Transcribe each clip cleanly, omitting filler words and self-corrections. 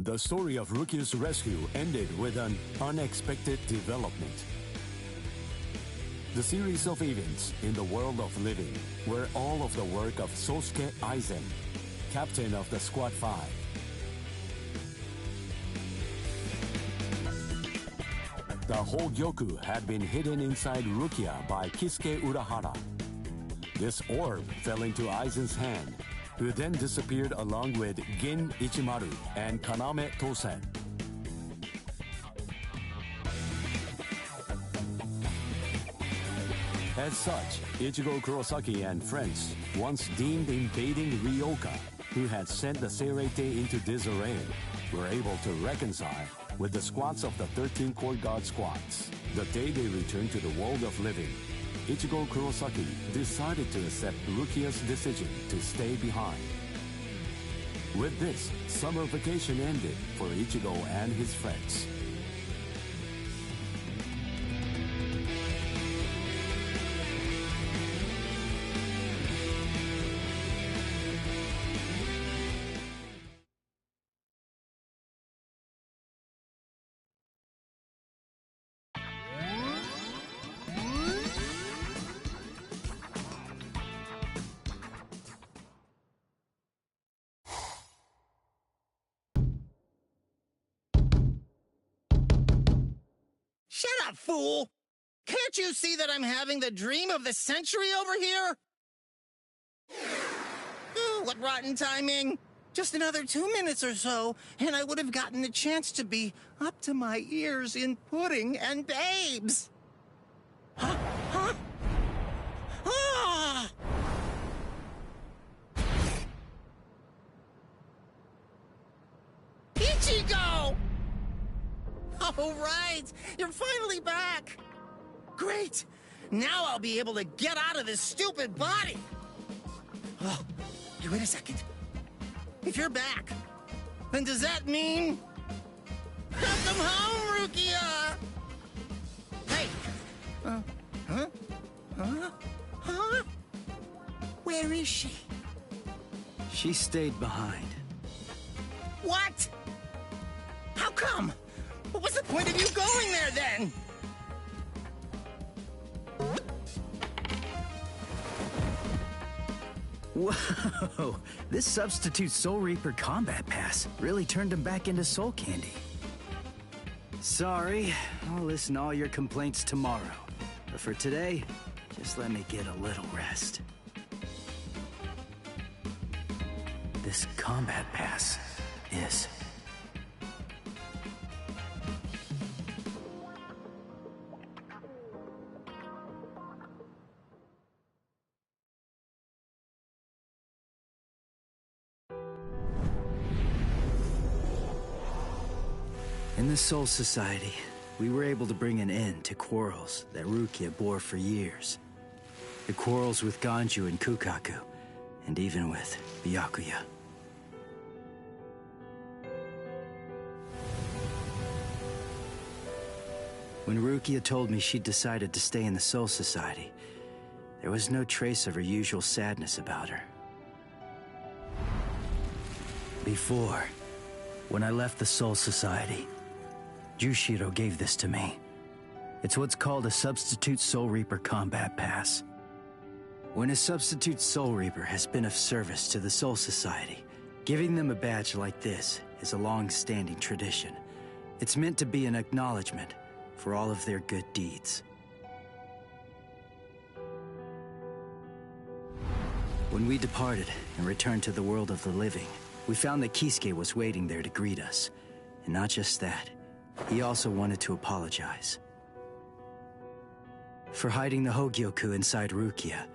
The story of Rukia's rescue ended with an unexpected development. The series of events in the world of living were all of the work of Sosuke Aizen, captain of the Squad 5. The Hogyoku had been hidden inside Rukia by Kisuke Urahara. This orb fell into Aizen's hand, who then disappeared along with Gin Ichimaru and Kaname Tosen. As such, Ichigo Kurosaki and friends, once deemed invading Ryoka, who had sent the Seirete into disarray, were able to reconcile with the squads of the 13 Court Guard squads. The day they returned to the world of living, Ichigo Kurosaki decided to accept Rukia's decision to stay behind. With this, summer vacation ended for Ichigo and his friends. Shut up, fool! Can't you see that I'm having the dream of the century over here? Ooh, what rotten timing! Just another 2 minutes or so, and I would have gotten the chance to be up to my ears in pudding and babes! Huh? Huh? Ah! Ichigo! All right, you're finally back. Great. Now I'll be able to get out of this stupid body. Oh, wait a second. If you're back, then does that mean... Welcome home, Rukia! Hey. Huh? Where is she? She stayed behind. What? How come? What was the point of you going there, then? Whoa! This substitute Soul Reaper combat pass really turned him back into soul candy. Sorry, I'll listen to all your complaints tomorrow. But for today, just let me get a little rest. This combat pass is... In the Soul Society, we were able to bring an end to quarrels that Rukia bore for years. The quarrels with Ganju and Kukaku, and even with Byakuya. When Rukia told me she'd decided to stay in the Soul Society, there was no trace of her usual sadness about her. Before, when I left the Soul Society, Jushiro gave this to me. It's what's called a Substitute Soul Reaper Combat Pass. When a Substitute Soul Reaper has been of service to the Soul Society, giving them a badge like this is a long-standing tradition. It's meant to be an acknowledgement for all of their good deeds. When we departed and returned to the world of the living, we found that Kisuke was waiting there to greet us. And not just that, he also wanted to apologize. For hiding the Hogyoku inside Rukia.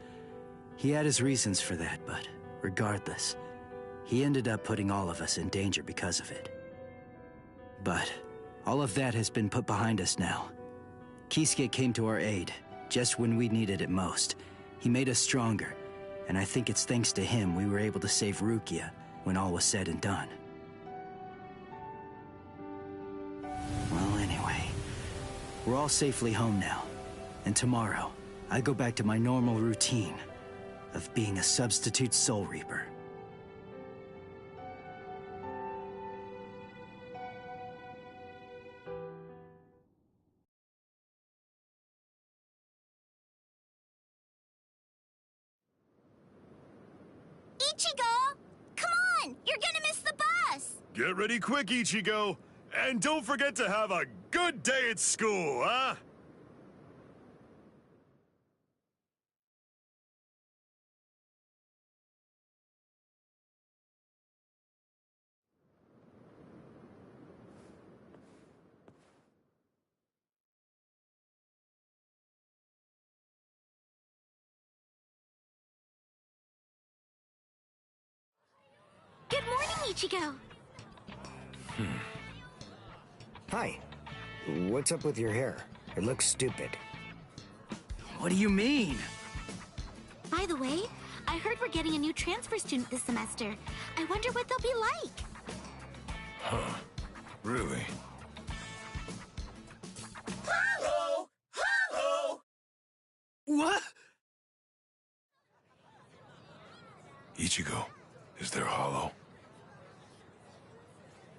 He had his reasons for that, but regardless, he ended up putting all of us in danger because of it. But all of that has been put behind us now. Kisuke came to our aid, just when we needed it most. He made us stronger, and I think it's thanks to him we were able to save Rukia when all was said and done. Well, anyway, we're all safely home now. And tomorrow, I go back to my normal routine of being a substitute Soul Reaper. Ichigo! Come on! You're gonna miss the bus! Get ready quick, Ichigo! And don't forget to have a good day at school, huh? Good morning, Ichigo! Hi. What's up with your hair? It looks stupid. What do you mean? By the way, I heard we're getting a new transfer student this semester. I wonder what they'll be like. Huh. Really? Hello! Hello! What? Ichigo, is there hollow?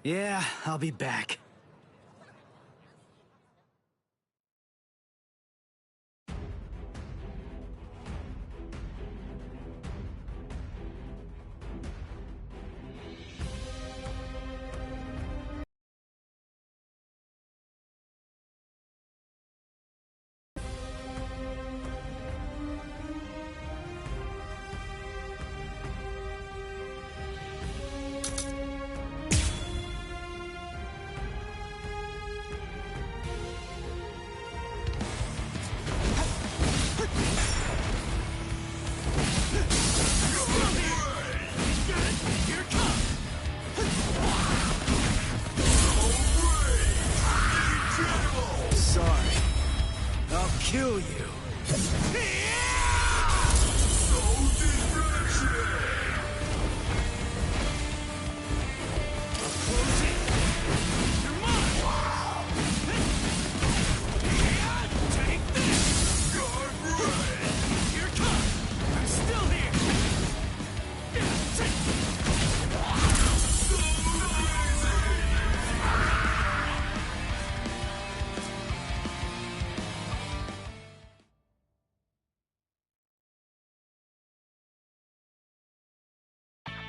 Yeah, I'll be back. Sorry. I'll kill you.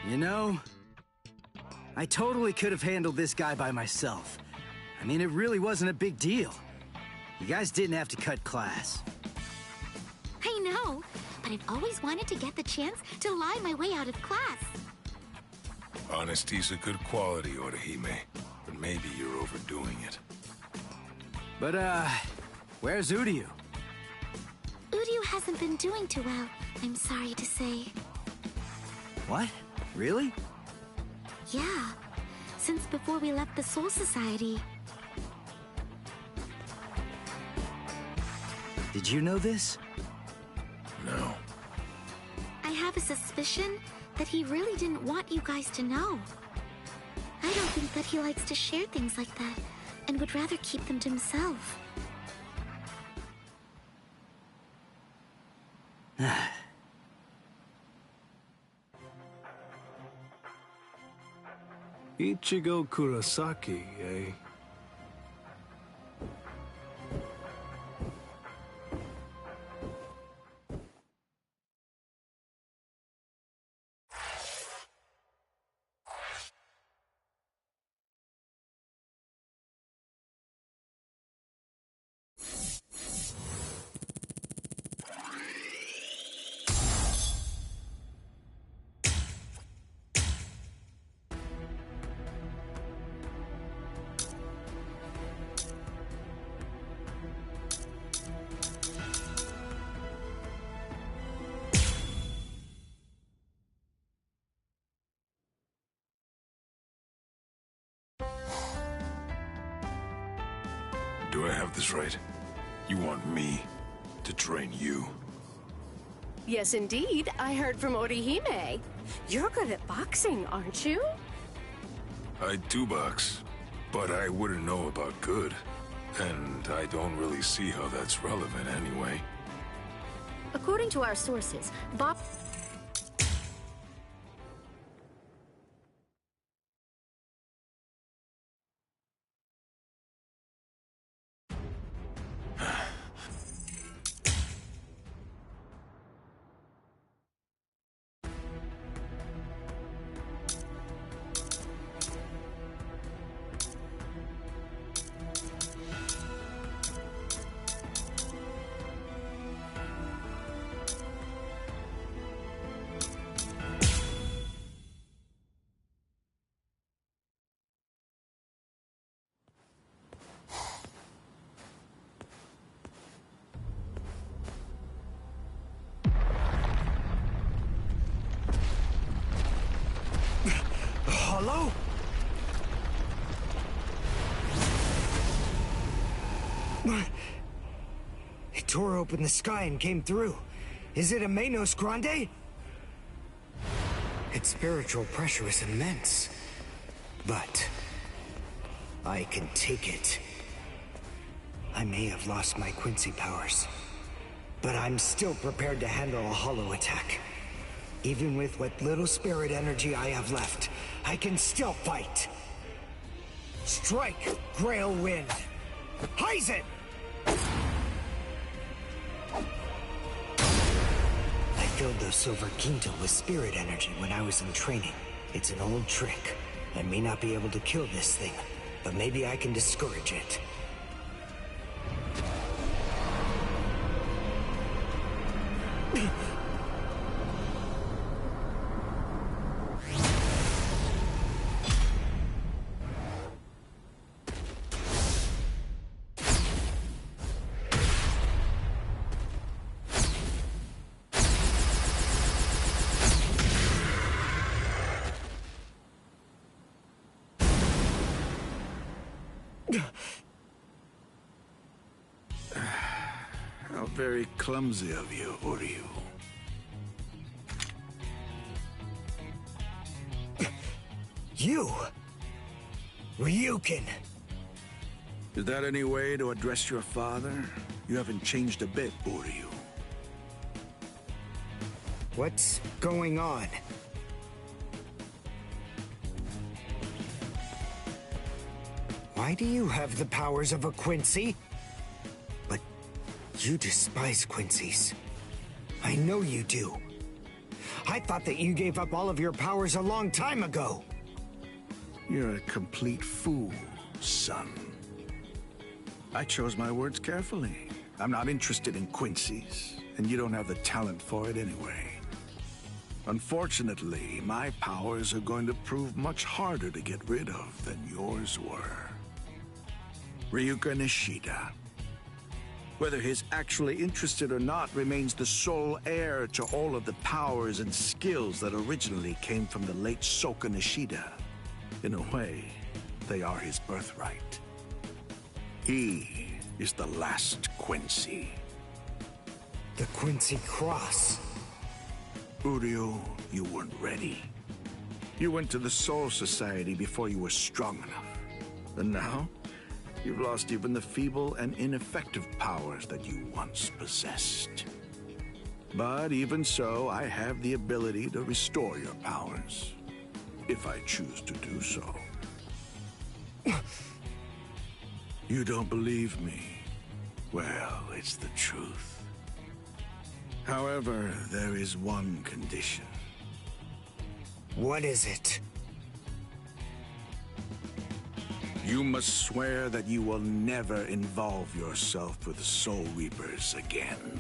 You know, I totally could have handled this guy by myself. I mean, it really wasn't a big deal. You guys didn't have to cut class. I know, but I've always wanted to get the chance to lie my way out of class. Honesty's a good quality, Orihime, but maybe you're overdoing it. But, where's Uryu? Uryu hasn't been doing too well, I'm sorry to say. What? Really? Yeah, since before we left the Soul Society. Did you know this? No. I have a suspicion that he really didn't want you guys to know. I don't think that he likes to share things like that, and would rather keep them to himself. Ichigo Kurosaki, eh? Do I have this right? You want me to train you? Yes, indeed. I heard from Orihime. You're good at boxing, aren't you? I do box, but I wouldn't know about good. And I don't really see how that's relevant anyway. According to our sources, Bob... Ameno? It tore open the sky and came through. Is it Ameno's Grande? Its spiritual pressure is immense. But I can take it. I may have lost my Quincy powers, but I'm still prepared to handle a hollow attack. Even with what little spirit energy I have left, I can still fight. Strike, Grail Wind! Heizen! I filled those Silver Quinto with spirit energy when I was in training. It's an old trick. I may not be able to kill this thing, but maybe I can discourage it. How very clumsy of you, Uryu. You! Ryukin! Is that any way to address your father? You haven't changed a bit, Uryu. What's going on? Why do you have the powers of a Quincy? But you despise Quincy's. I know you do. I thought that you gave up all of your powers a long time ago. You're a complete fool, son. I chose my words carefully. I'm not interested in Quincy's, and you don't have the talent for it anyway. Unfortunately, my powers are going to prove much harder to get rid of than yours were. Ryuka Nishida. Whether he's actually interested or not remains the sole heir to all of the powers and skills that originally came from the late Soka Nishida. In a way, they are his birthright. He is the last Quincy. The Quincy Cross. Uryu, you weren't ready. You went to the Soul Society before you were strong enough. And now, you've lost even the feeble and ineffective powers that you once possessed. But even so, I have the ability to restore your powers, if I choose to do so. You don't believe me? Well, it's the truth. However, there is one condition. What is it? You must swear that you will never involve yourself with Soul Reapers again.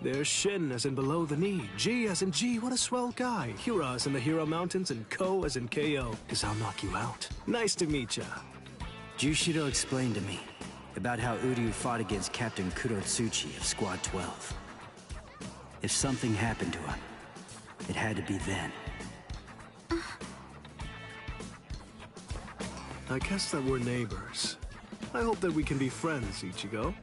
There's Shin as in below the knee, G as in G, what a swell guy, Hira as in the Hero Mountains, and Ko as in KO, 'cause I'll knock you out. Nice to meet ya. Jushido explained to me about how Uryu fought against Captain Kurotsuchi of Squad 12. If something happened to him, it had to be then. I guess that we're neighbors. I hope that we can be friends, Ichigo.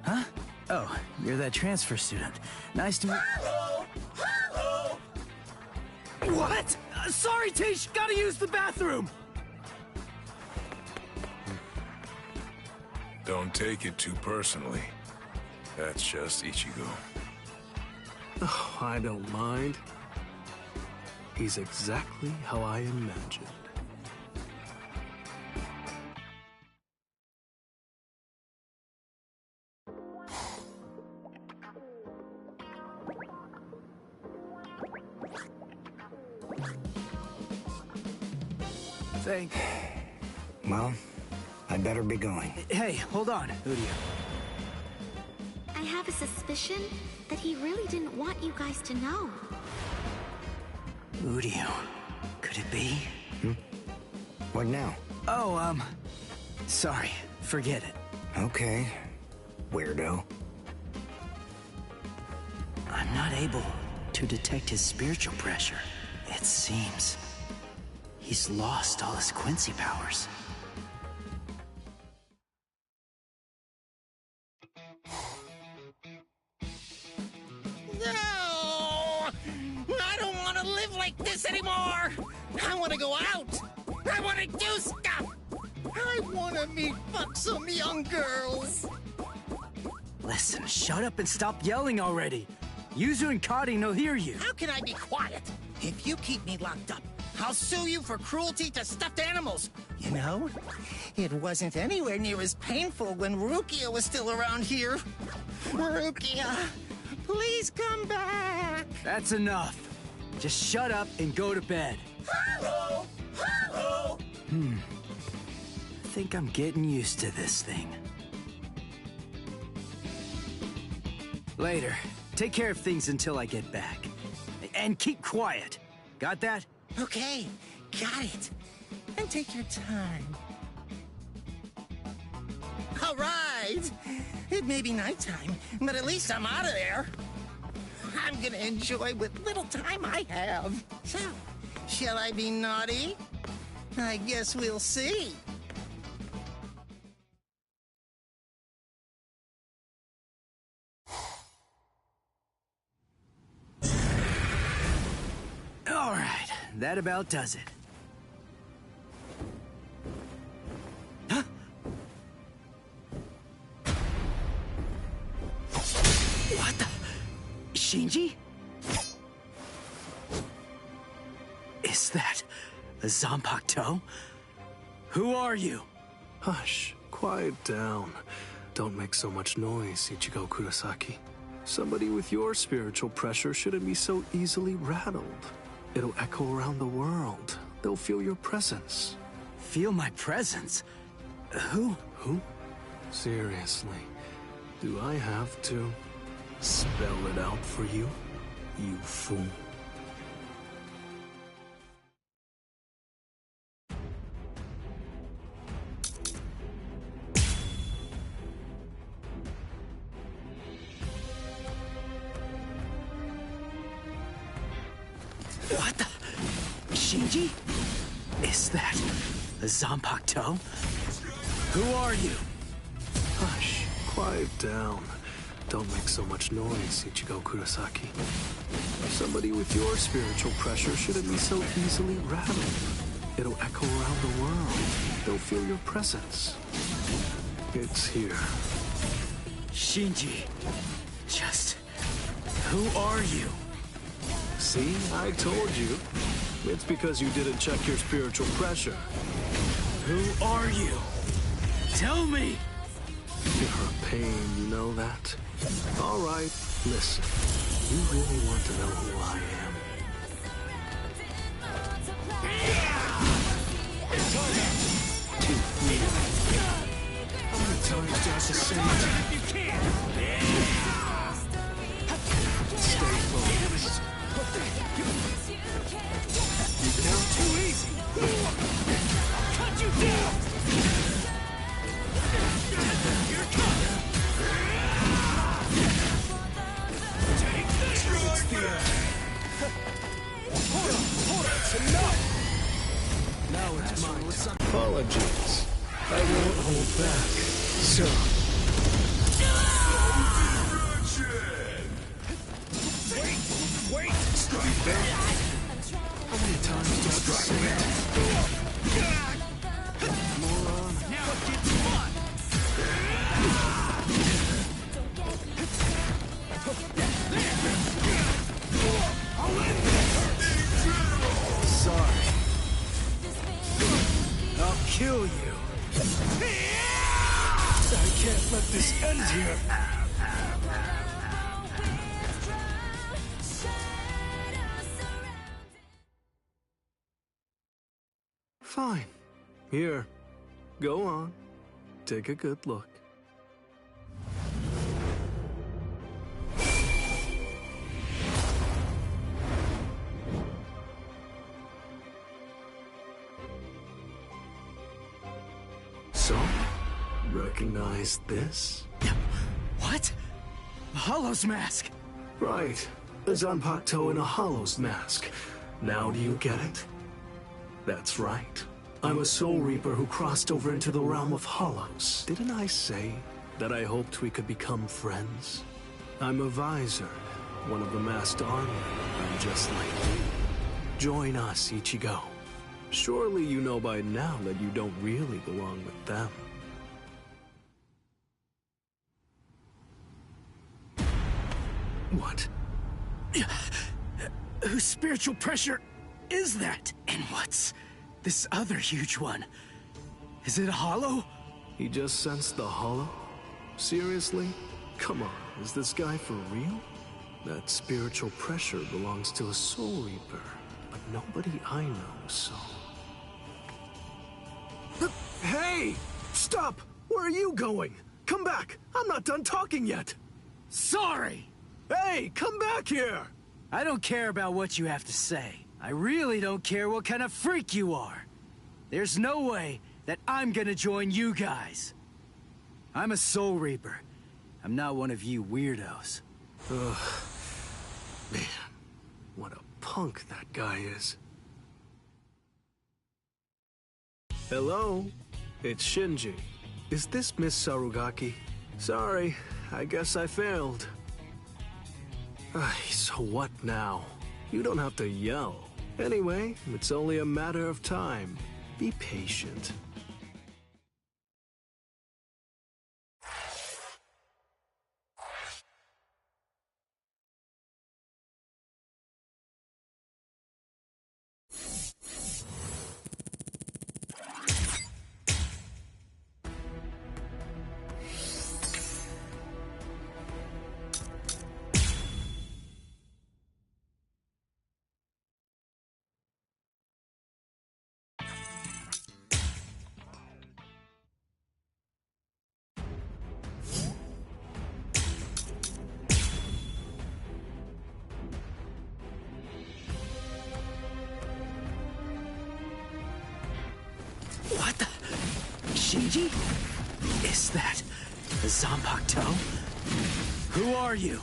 Huh? Oh, you're that transfer student. Nice to meet... Hello! What? Sorry, Tish, gotta use the bathroom! Don't take it too personally. That's just Ichigo. Oh, I don't mind. He's exactly how I imagined. Well, I I better be going. Hey, hold on, Udio. I have a suspicion that he really didn't want you guys to know. Udio. Could it be? What now? Oh, sorry. Forget it. Okay, weirdo. I'm not able to detect his spiritual pressure. It seems he's lost all his Quincy powers. No! I don't want to live like this anymore! I want to go out! I want to do stuff! I want to meet some young girls! Listen, shut up and stop yelling already. Yuzu and Kari will hear you. How can I be quiet? If you keep me locked up, I'll sue you for cruelty to stuffed animals. You know, it wasn't anywhere near as painful when Rukia was still around here. Rukia, please come back. That's enough. Just shut up and go to bed. Hello! Hello! I think I'm getting used to this thing. Later. Take care of things until I get back. And keep quiet. Got that? Okay, got it. And take your time. All right. It may be nighttime, but at least I'm out of there. I'm gonna enjoy what little time I have. So, shall I be naughty? I guess we'll see. All right, that about does it. Huh? What the? Shinji? Is that a Zanpakuto? Who are you? Hush, quiet down. Don't make so much noise, Ichigo Kurosaki. Somebody with your spiritual pressure shouldn't be so easily rattled. It'll echo around the world. They'll feel your presence. Feel my presence? Who? Who? Seriously, do I have to spell it out for you, you fool? What the? Shinji? Is that a Zanpakuto? Who are you? Hush, quiet down. Don't make so much noise, Ichigo Kurosaki. Somebody with your spiritual pressure shouldn't be so easily rattled. It'll echo around the world. They'll feel your presence. It's here. Shinji, just who are you? See, I told you. It's because you didn't check your spiritual pressure. Who are you? Tell me! You're a pain, you know that? All right, listen. You really want to know who I am? How many times do I have to say it? You can't! Stay focused. You're down too easy! Cut you down! Here it comes! Take this! It's the end! Hold on, it's enough! Now it's my time. Apologies. I won't hold back. So, Wait! Strike back! how many times do I have to say it? Moron. Now it gets fun! Sorry. I'll kill you. I can't let this end here. Fine. Here. Go on. take a good look. So, recognize this? What? A Hollow's mask? Right. A Zanpakuto in a Hollow's mask. Now do you get it? That's right. I'm a Soul Reaper who crossed over into the realm of Hollows. Didn't I say that I hoped we could become friends? I'm a Visored, one of the masked army. I'm just like you. Join us, Ichigo. Surely you know by now that you don't really belong with them. What? Whose spiritual pressure is that? And what's this other huge one? Is it a Hollow? He just sensed the Hollow? Seriously? Come on, is this guy for real? That spiritual pressure belongs to a Soul Reaper, but nobody I know, so... Hey! Stop! Where are you going? Come back! I'm not done talking yet! Sorry! Hey, come back here! I don't care about what you have to say. I really don't care what kind of freak you are. There's no way that I'm gonna join you guys. I'm a Soul Reaper. I'm not one of you weirdos. Ugh. Man, what a punk that guy is. Hello? It's Shinji. Is this Miss Sarugaki? Sorry, I guess I failed. So what now? You don't have to yell. Anyway, it's only a matter of time. Be patient. What the? Shinji? Is that the Zanpakuto? Who are you?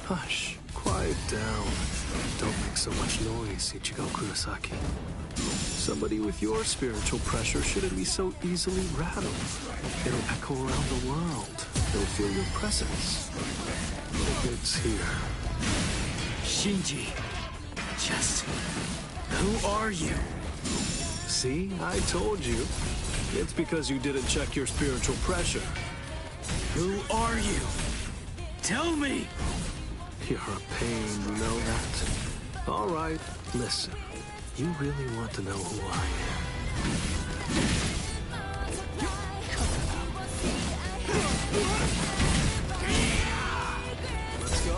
Hush, quiet down. Don't make so much noise, Ichigo Kurosaki. Somebody with your spiritual pressure shouldn't be so easily rattled. It'll echo around the world. They'll feel your presence. It's here. Shinji, just who are you? See, I told you. It's because you didn't check your spiritual pressure. Who are you? Tell me! You're a pain, you know that? All right, listen. You really want to know who I am. Let's go.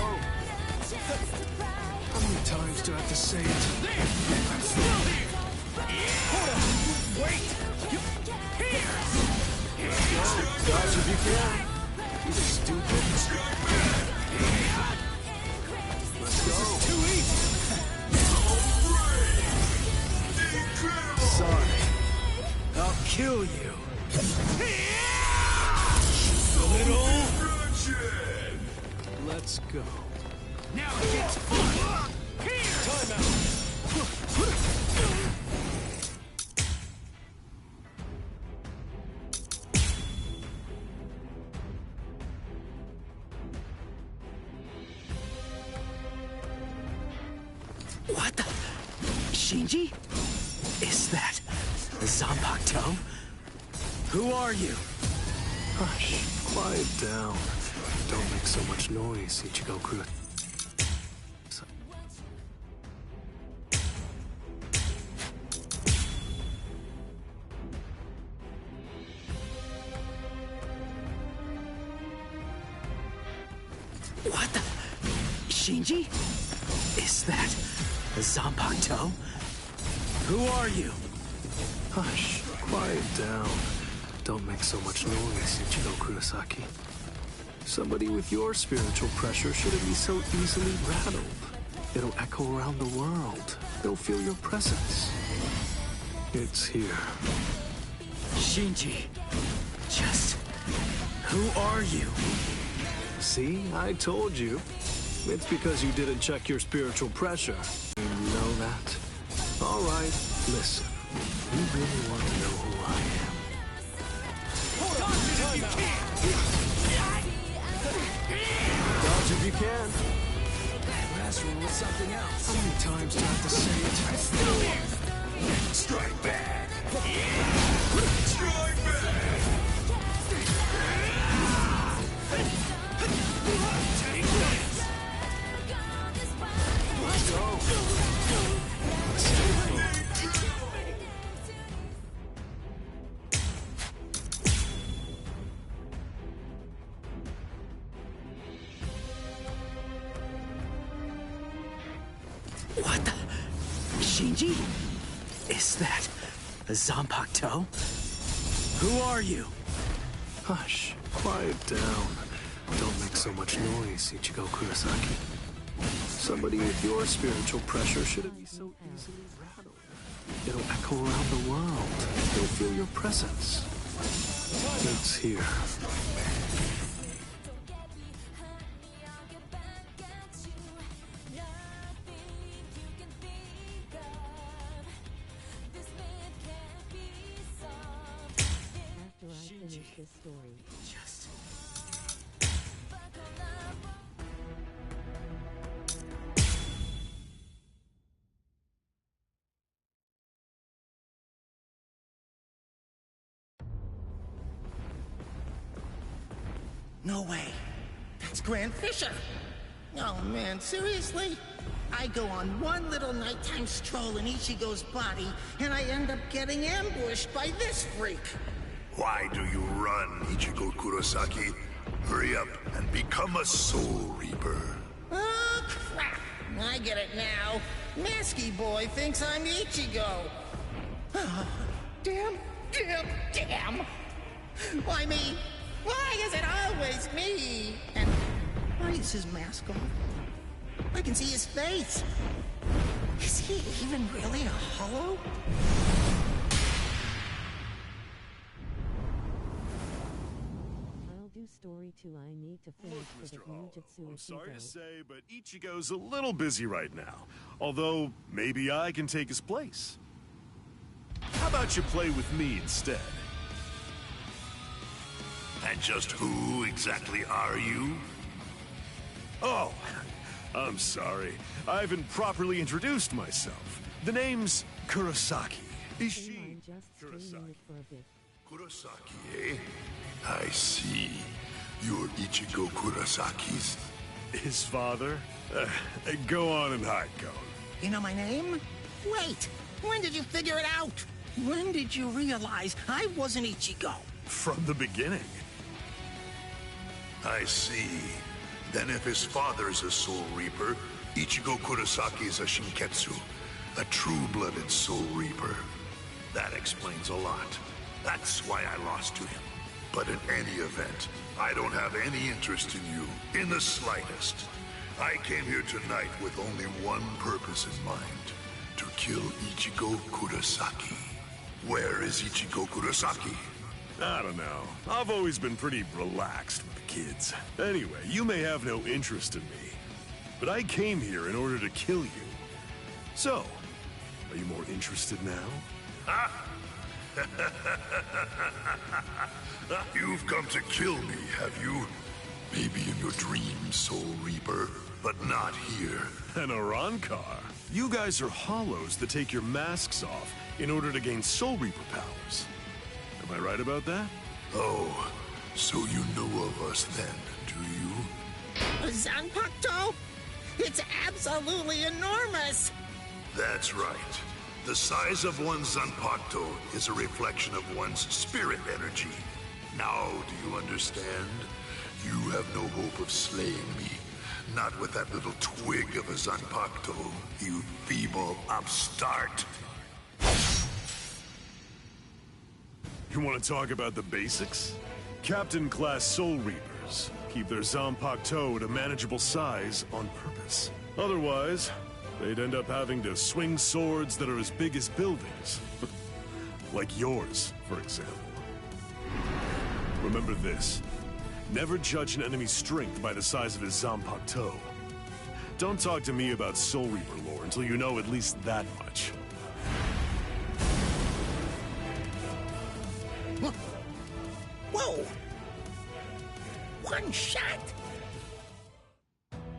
How many times do I have to say it? There! I'm still here! Hold on! Wait! Here! Let's go! Dodge if you can. You stupid. Let's go. This is too easy. Sorry. I'll kill you. Let's go. Now it gets fun! Here! Time out! What the? Shinji? Is that the Zanpakuto? Who are you? Hush, quiet down. Don't make so much noise, Ichigo Kuro. What the? Shinji? Is that the Zanpakuto? Who are you? Hush, quiet down. Don't make so much noise, Ichigo Kurosaki. Somebody with your spiritual pressure shouldn't be so easily rattled. It'll echo around the world. They'll feel your presence. It's here. Shinji, just who are you? See, I told you. It's because you didn't check your spiritual pressure. You know that? All right, listen. You really want to know who I am? Dodge if you can. Last one was something else. How many times do I have to say it? I still am. Strike back! Strike back! Take this! Let's go. What the? Shinji? Is that a Zanpakuto? Who are you? Hush, quiet down. Don't make so much noise, Ichigo Kurosaki. Somebody with your spiritual pressure shouldn't be so easily rattled. It'll echo around the world. They'll feel your presence. It's here. This story. Just... No way. That's Grand Fisher. Oh man, seriously? I go on one little nighttime stroll in Ichigo's body, and I end up getting ambushed by this freak. Why do you run, Ichigo Kurosaki? Hurry up and become a Soul Reaper. Oh, crap. I get it now. Masky Boy thinks I'm Ichigo. Oh, damn. Why me? Why is it always me? And why is his mask off? I can see his face. Is he even really a hollow? Story 2 I need to finish for the Ninjutsu. I'm sorry to say, but Ichigo's a little busy right now. Although, maybe I can take his place. How about you play with me instead? And just who exactly are you? Oh, I'm sorry. I haven't properly introduced myself. The name's Kurosaki. Ishi Kurosaki. Kurosaki, eh? I see. You're Ichigo Kurosaki's... His father? Go on and hide, Gon. You know my name? Wait, when did you figure it out? When did you realize I wasn't Ichigo? From the beginning. I see. Then if his father's a Soul Reaper, Ichigo Kurosaki is a Shinketsu, a true-blooded Soul Reaper. That explains a lot. That's why I lost to him. But in any event, I don't have any interest in you, in the slightest. I came here tonight with only one purpose in mind, to kill Ichigo Kurosaki. Where is Ichigo Kurosaki? I don't know. I've always been pretty relaxed with the kids. Anyway, you may have no interest in me, but I came here in order to kill you. So, are you more interested now? You've come to kill me, have you? Maybe in your dreams, Soul Reaper, but not here. An Arankar? You guys are hollows that take your masks off in order to gain Soul Reaper powers. Am I right about that? Oh, so you know of us then, do you? A Zanpakuto? It's absolutely enormous! That's right. The size of one's Zanpakuto is a reflection of one's spirit energy. Now, do you understand? You have no hope of slaying me. Not with that little twig of a Zanpakuto, you feeble upstart. You want to talk about the basics? Captain-class Soul Reapers keep their Zanpakuto at a manageable size on purpose. Otherwise, they'd end up having to swing swords that are as big as buildings. Like yours, for example. Remember this. Never judge an enemy's strength by the size of his Zanpakuto. Don't talk to me about Soul Reaper lore until you know at least that much. Whoa! One shot?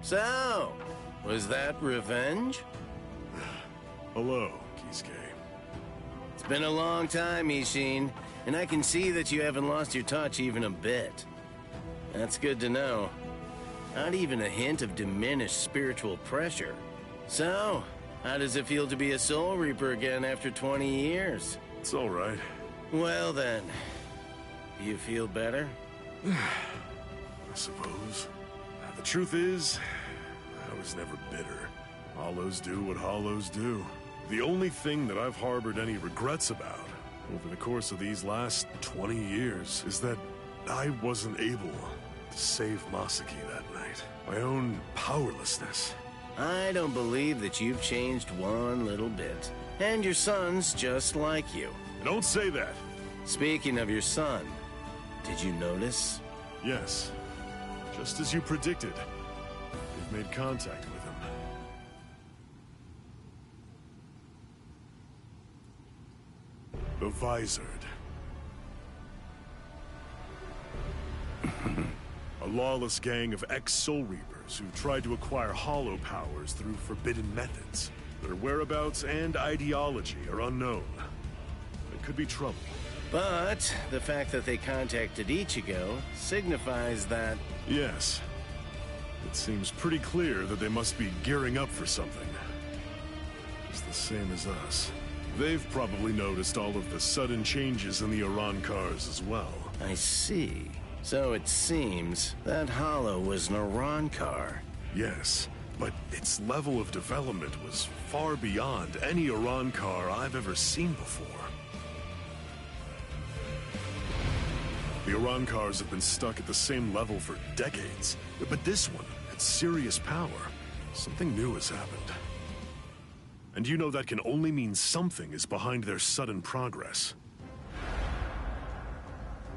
So, was that revenge? Hello, Kisuke. It's been a long time, Ishin, and I can see that you haven't lost your touch even a bit. That's good to know. Not even a hint of diminished spiritual pressure. So, how does it feel to be a Soul Reaper again after 20 years? It's all right. Well then, do you feel better? I suppose. The truth is, I was never bitter. Hollows do what hollows do. The only thing that I've harbored any regrets about over the course of these last 20 years is that I wasn't able to save Masaki that night. My own powerlessness. I don't believe that you've changed one little bit. And your son's just like you. Don't say that. Speaking of your son, did you notice? Yes. Just as you predicted. You've made contact with him. The Visored. A lawless gang of ex-Soul Reapers who tried to acquire hollow powers through forbidden methods. Their whereabouts and ideology are unknown. It could be trouble. But the fact that they contacted Ichigo signifies that... Yes. It seems pretty clear that they must be gearing up for something. It's the same as us. They've probably noticed all of the sudden changes in the Arancars as well. I see. So it seems that Hollow was an Arankar. Yes, but its level of development was far beyond any Arankar I've ever seen before. The Arankars have been stuck at the same level for decades, but this one had serious power. Something new has happened. And you know that can only mean something is behind their sudden progress.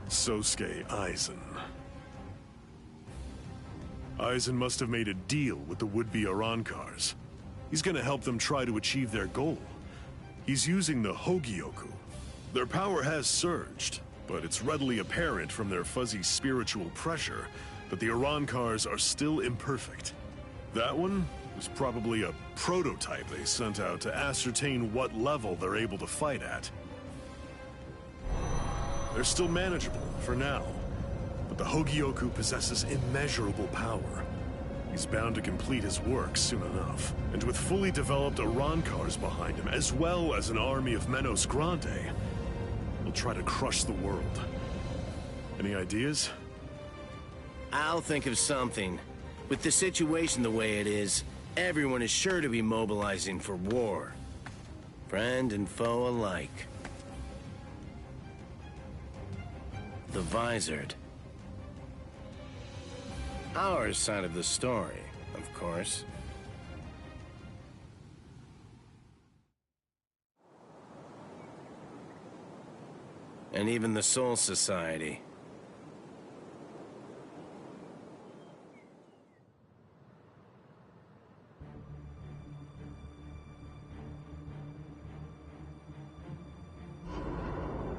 Sosuke Aizen. Aizen must have made a deal with the would-be Arankars. He's gonna help them try to achieve their goal. He's using the Hogyoku. Their power has surged, but it's readily apparent from their fuzzy spiritual pressure that the Arankars are still imperfect. That one was probably a prototype they sent out to ascertain what level they're able to fight at. They're still manageable for now, but the Hogyoku possesses immeasurable power. He's bound to complete his work soon enough. And with fully developed Arankars behind him, as well as an army of Menos Grande, he'll try to crush the world. Any ideas? I'll think of something. With the situation the way it is, everyone is sure to be mobilizing for war. Friend and foe alike. The Visored. Our side of the story, of course. And even the Soul Society.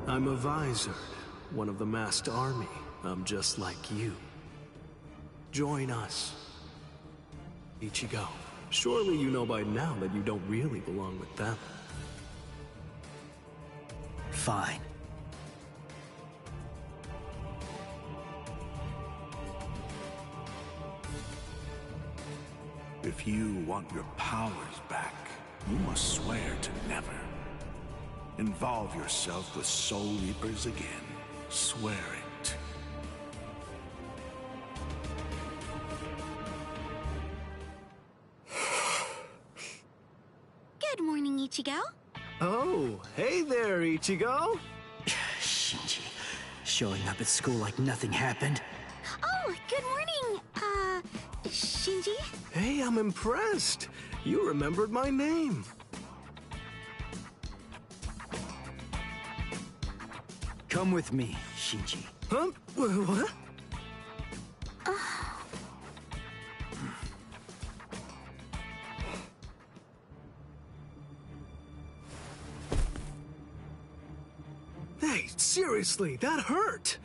I'm a Visored, one of the masked army. I'm just like you. Join us. Ichigo, surely you know by now that you don't really belong with them. Fine. If you want your powers back, you must swear to never involve yourself with Soul Reapers again. Swear it. Good morning, Ichigo. Oh, hey there, Ichigo. Shinji. showing up at school like nothing happened. Oh, good morning, Shinji? Hey, I'm impressed. You remembered my name. Come with me, Shinji. Huh? What? Hey, seriously, that hurt.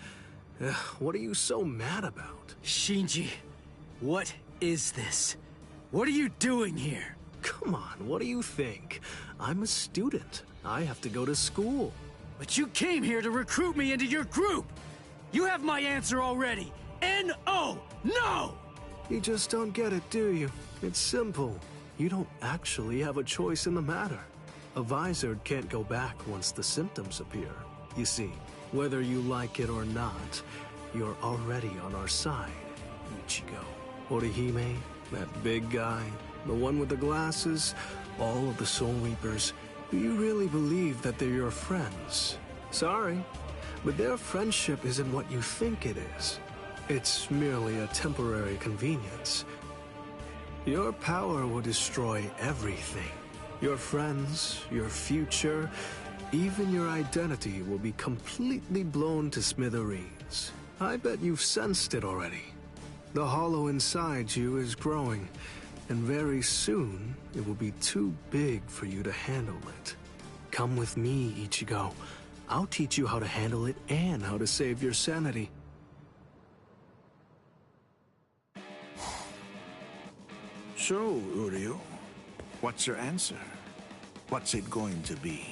What are you so mad about? Shinji, what is this? What are you doing here? Come on, what do you think? I'm a student. I have to go to school. But you came here to recruit me into your group! You have my answer already! N-O! No! You just don't get it, do you? It's simple. You don't actually have a choice in the matter. A Visored can't go back once the symptoms appear. You see, whether you like it or not, you're already on our side, Ichigo. Orihime, that big guy, the one with the glasses, all of the Soul Reapers. Do you really believe that they're your friends? Sorry, but their friendship isn't what you think it is. It's merely a temporary convenience. Your power will destroy everything. Your friends, your future, even your identity will be completely blown to smithereens. I bet you've sensed it already. The hollow inside you is growing, and very soon it will be too big for you to handle it. Come with me, Ichigo. I'll teach you how to handle it and how to save your sanity. So, Uryu, what's your answer? What's it going to be?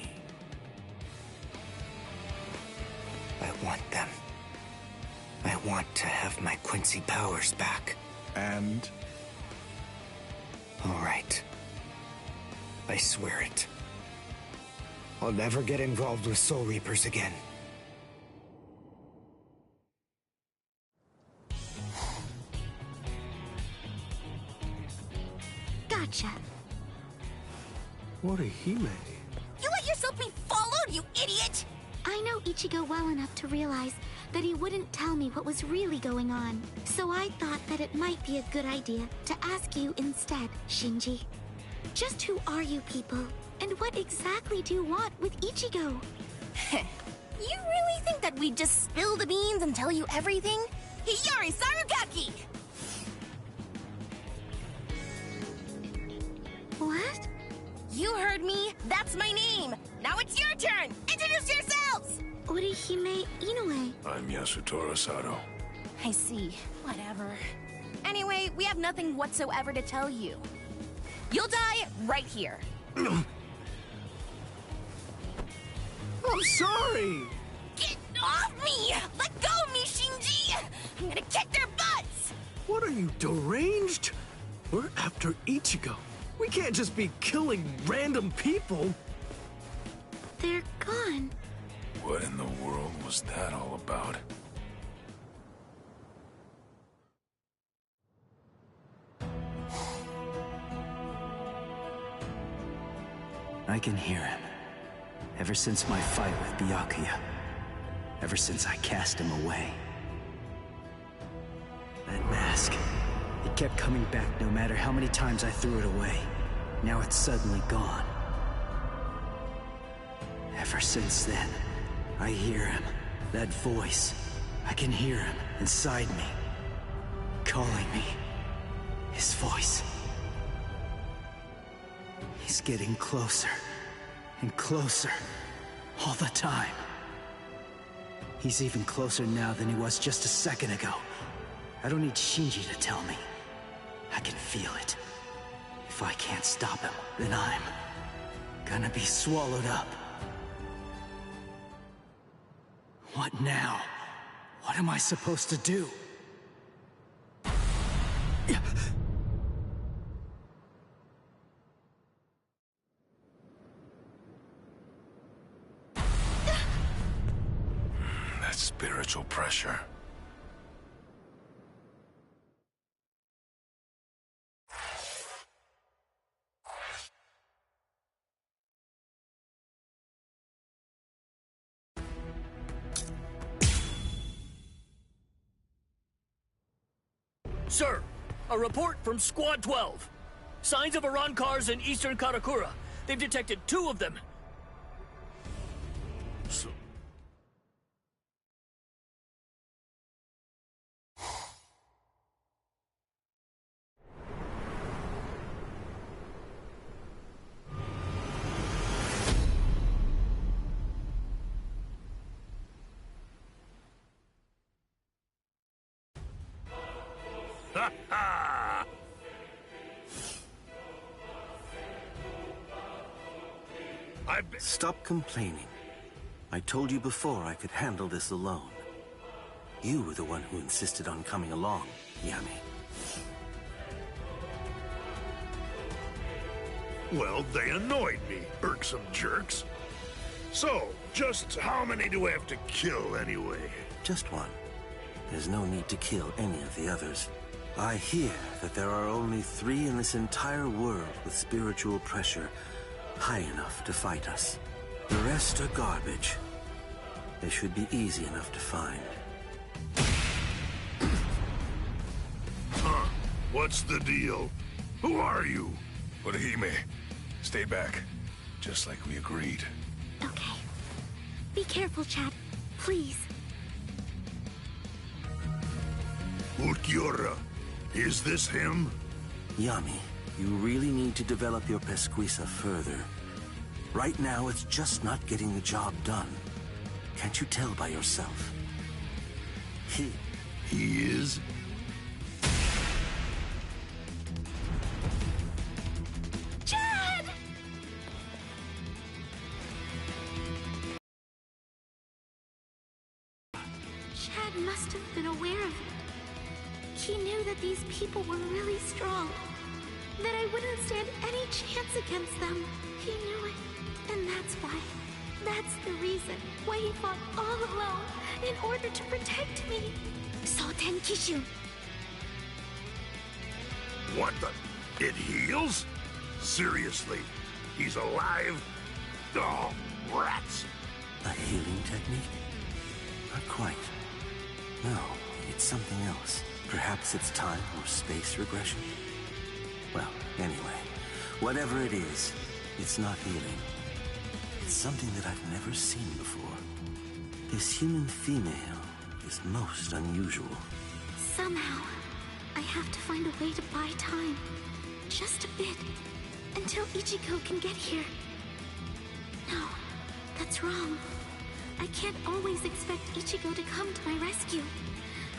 I want them. I want to have my Quincy powers back. And? All right. I swear it. I'll never get involved with Soul Reapers again. Gotcha. Orihime. You let yourself be followed, you idiot! I know Ichigo well enough to realize that he wouldn't tell me what was really going on. So I thought that it might be a good idea to ask you instead, Shinji. Just who are you people? And what exactly do you want with Ichigo? You really think that we'd just spill the beans and tell you everything? Hiyari Sarugaki! What? You heard me. That's my name. Now it's your turn. Introduce yourselves! Orihime Inoue. I'm Yasutaro Sato. I see. Whatever. Anyway, we have nothing whatsoever to tell you. You'll die right here. I'm sorry! Get off me! Let go of me, Shinji! I'm gonna kick their butts! What are you, deranged? We're after Ichigo. We can't just be killing random people. They're gone. What in the world was that all about? I can hear him. Ever since my fight with Byakuya. Ever since I cast him away. That mask. It kept coming back no matter how many times I threw it away. Now it's suddenly gone. Ever since then, I hear him. That voice. I can hear him inside me. Calling me. His voice. He's getting closer. And closer. All the time. He's even closer now than he was just a second ago. I don't need Shinji to tell me. I can feel it. If I can't stop him, then I'm gonna be swallowed up. What now? What am I supposed to do? That spiritual pressure. Sir, a report from Squad 12. Signs of Iran cars in eastern Karakura. They've detected 2 of them. Stop complaining. I told you before I could handle this alone. You were the one who insisted on coming along, Yami. Well, they annoyed me, irksome jerks. So, just how many do we have to kill anyway? Just one. There's no need to kill any of the others. I hear that there are only 3 in this entire world with spiritual pressure high enough to fight us. The rest are garbage. They should be easy enough to find. Huh? What's the deal? Who are you? Orihime, stay back. Just like we agreed. Okay. Be careful, Chad. Please. Ulquiorra, is this him? Yami, you really need to develop your Pesquisa further. Right now, it's just not getting the job done. Can't you tell by yourself? He is? Chad! Chad must have been aware of it. He knew that these people were really strong. That I wouldn't stand any chance against them. He knew it. And that's the reason why he fought all alone in order to protect me. Soten Kishu. What the? It heals? Seriously? He's alive? Oh, rats! A healing technique? Not quite. No, it's something else. Perhaps it's time or space regression? Well, anyway, whatever it is, it's not healing. It's something that I've never seen before. This human female is most unusual. Somehow, I have to find a way to buy time. Just a bit. Until Ichigo can get here. No, that's wrong. I can't always expect Ichigo to come to my rescue.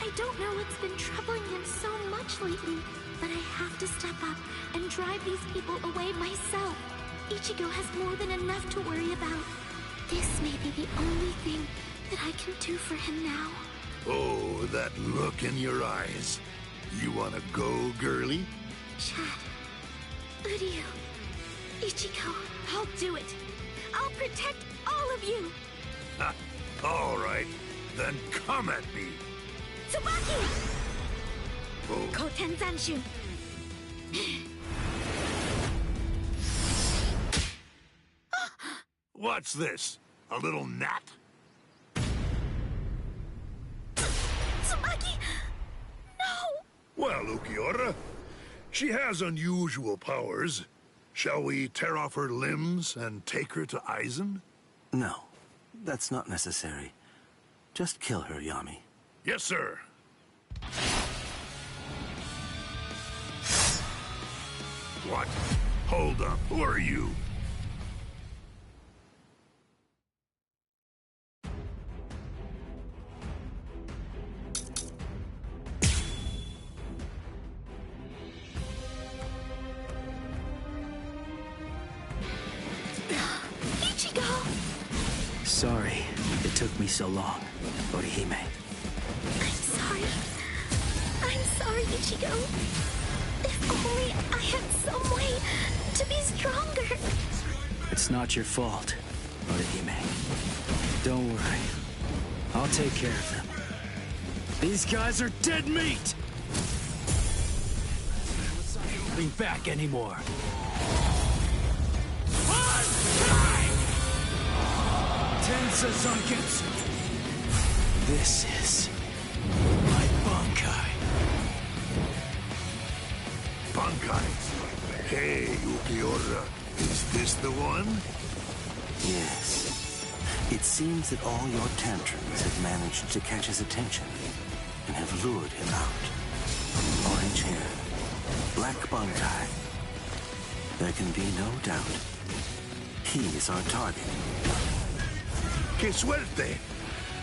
I don't know what's been troubling him so much lately, but I have to step up and drive these people away myself. Ichigo has more than enough to worry about. This may be the only thing that I can do for him now. Oh, that look in your eyes. You wanna go, girlie? Chad, Uryu, Ichigo, I'll do it. I'll protect all of you. Ha, all right, then come at me. Tsubaki! Oh. Koten Zanshu. What's this? A little gnat? Tsubaki! No! Well, Ulquiorra, she has unusual powers. Shall we tear off her limbs and take her to Aizen? No, that's not necessary. Just kill her, Yami. Yes, sir. What? Hold up. Who are you? Sorry, it took me so long, Orihime. I'm sorry, Ichigo. If only I had some way to be stronger. It's not your fault, Orihime. Don't worry. I'll take care of them. These guys are dead meat! Not holding back anymore. Tensa Zanketsu. This is my Bankai. Bankai. Hey, Ukiura, is this the one? Yes. It seems that all your tantrums have managed to catch his attention and have lured him out. Orange hair, black Bankai. There can be no doubt. He is our target. Que suerte!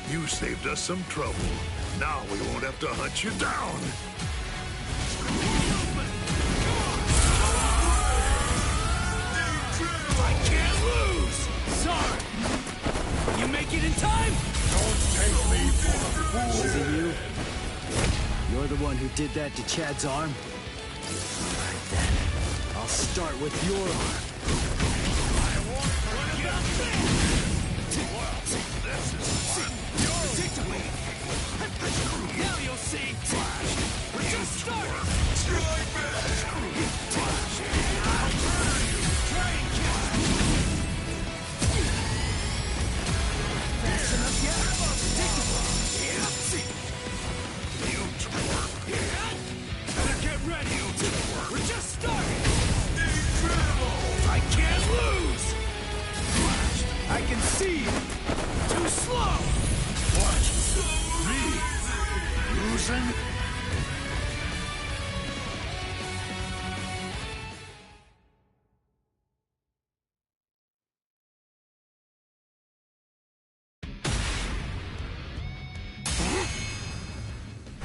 You saved us some trouble. Now we won't have to hunt you down. I can't lose! Sorry! You make it in time? Don't take me for a fool! Was it you? You're the one who did that to Chad's arm? All right then. I'll start with your arm. Now you'll see! We're just starting! Fast enough yet? You twerp! Better get ready! We're just starting! I can't lose! I can see you! Too slow! What? Me? Losing?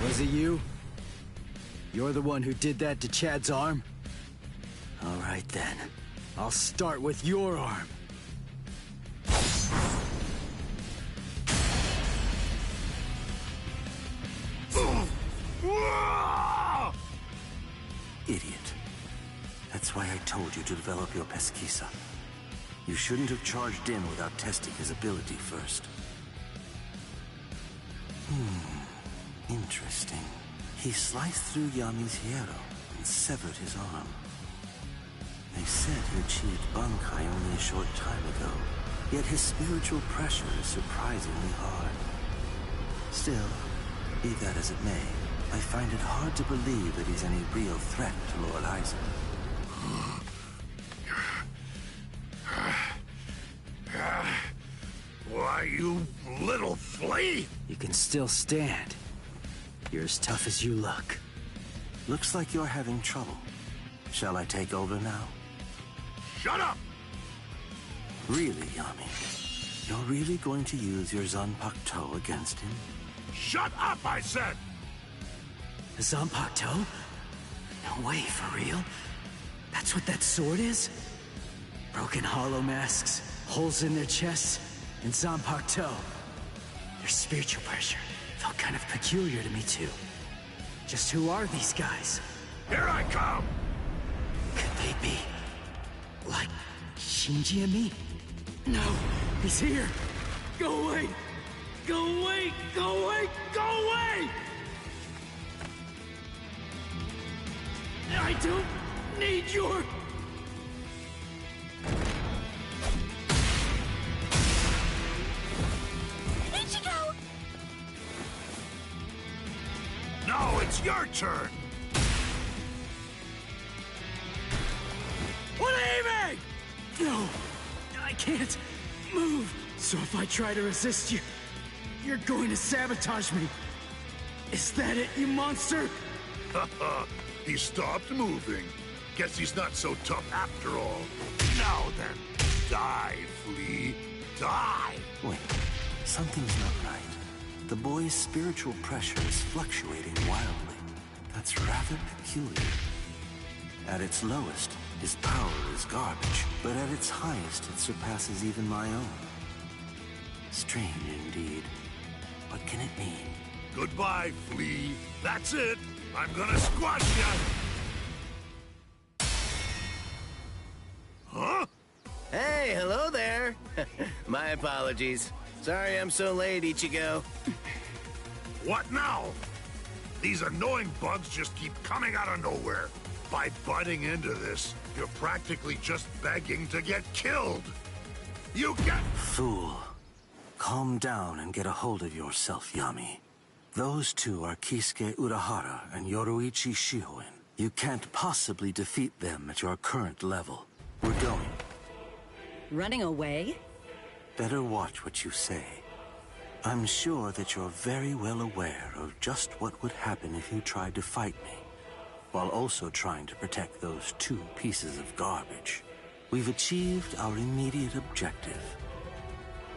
Was it you? You're the one who did that to Chad's arm? All right then. I'll start with your arm. Idiot. That's why I told you to develop your pesquisa. You shouldn't have charged in without testing his ability first. Interesting. He sliced through Yami's hierro and severed his arm. They said he achieved Bankai only a short time ago, yet his spiritual pressure is surprisingly hard. Still, be that as it may, I find it hard to believe that he's any real threat to Lord Aizen. Why, you little flea! You can still stand. You're as tough as you look. Looks like you're having trouble. Shall I take over now? Shut up! Really, Yami? You're really going to use your Zanpakuto against him? Shut up, I said! A Zanpakuto? No way, for real? That's what that sword is? Broken hollow masks, holes in their chests, and Zanpakuto. Their spiritual pressure felt kind of peculiar to me, too. Just who are these guys? Here I come! Could they be... like... Shinji and me? No, he's here! Go away! Go away! Go away! Go away! I don't need your... Ichigo! Now it's your turn! What do you mean? No, I can't move. So if I try to resist you, you're going to sabotage me. Is that it, you monster? He stopped moving. Guess he's not so tough after all. Now then, die, flea. Die! Wait, something's not right. The boy's spiritual pressure is fluctuating wildly. That's rather peculiar. At its lowest, his power is garbage, but at its highest, it surpasses even my own. Strange indeed. What can it mean? Goodbye, flea. That's it. I'm gonna squash ya! Huh? Hey, hello there. My apologies. Sorry I'm so late, Ichigo. What now? These annoying bugs just keep coming out of nowhere. By butting into this, you're practically just begging to get killed. You get... Fool. Calm down and get a hold of yourself, Yami. Those two are Kisuke Urahara and Yoruichi Shihoin. You can't possibly defeat them at your current level. We're going. Running away? Better watch what you say. I'm sure that you're very well aware of just what would happen if you tried to fight me, while also trying to protect those 2 pieces of garbage. We've achieved our immediate objective.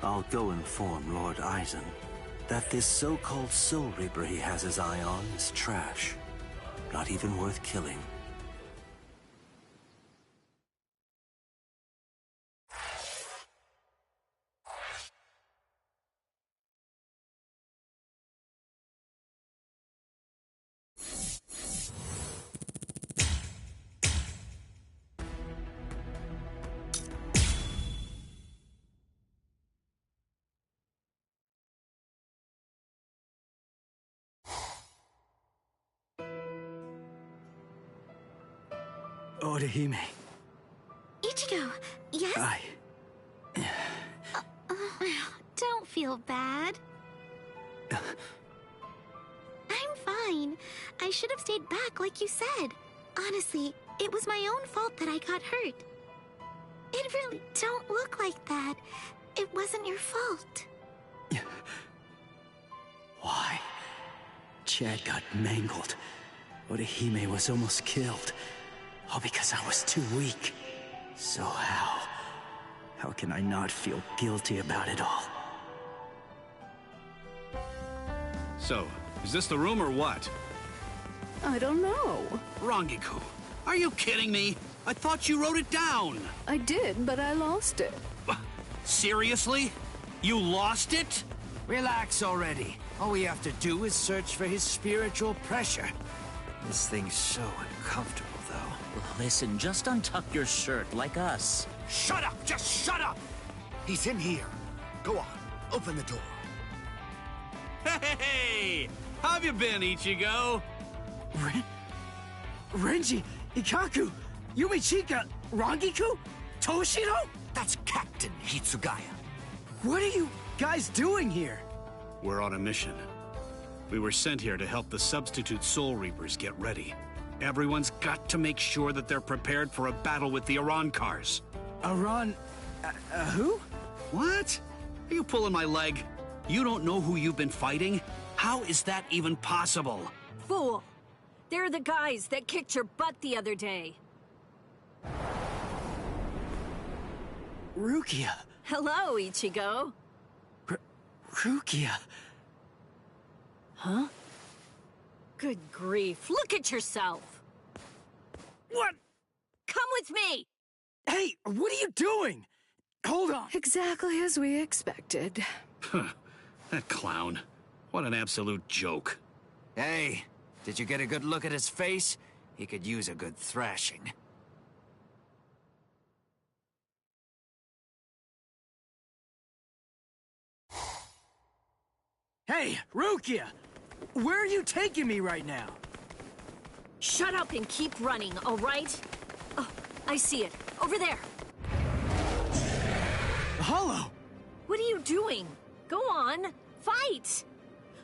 I'll go inform Lord Eisen that this so-called Soul Reaper he has his eye on is trash. Not even worth killing. Orihime. Ichigo, yes? Don't feel bad. I'm fine. I should have stayed back like you said. Honestly, it was my own fault that I got hurt. It really don't look like that. It wasn't your fault. Why? Chad got mangled. Orihime was almost killed. All because I was too weak. So how can I not feel guilty about it all? So, is this the room or what? I don't know. Rangiku, are you kidding me? I thought you wrote it down. I did, but I lost it. Seriously? You lost it? Relax already. All we have to do is search for his spiritual pressure. This thing's so uncomfortable, though. Listen, just untuck your shirt like us. Shut up! Just shut up! He's in here. Go on, open the door. Hey! How have you been, Ichigo? Renji, Ikaku, Yumichika, Rangiku, Toshiro? That's Captain Hitsugaya. What are you guys doing here? We're on a mission. We were sent here to help the substitute Soul Reapers get ready. Everyone's got to make sure that they're prepared for a battle with the Arankars. Who? What? Are you pulling my leg? You don't know who you've been fighting? How is that even possible? Fool! They're the guys that kicked your butt the other day. Rukia. Hello, Ichigo. Rukia. Huh? Good grief, look at yourself! What? Come with me! Hey, what are you doing? Hold on. Exactly as we expected. That clown. What an absolute joke. Hey, did you get a good look at his face? He could use a good thrashing. Hey, Rukia! Where are you taking me right now? Shut up and keep running, all right? Oh, I see it. Over there. Hollow! What are you doing? Go on, fight!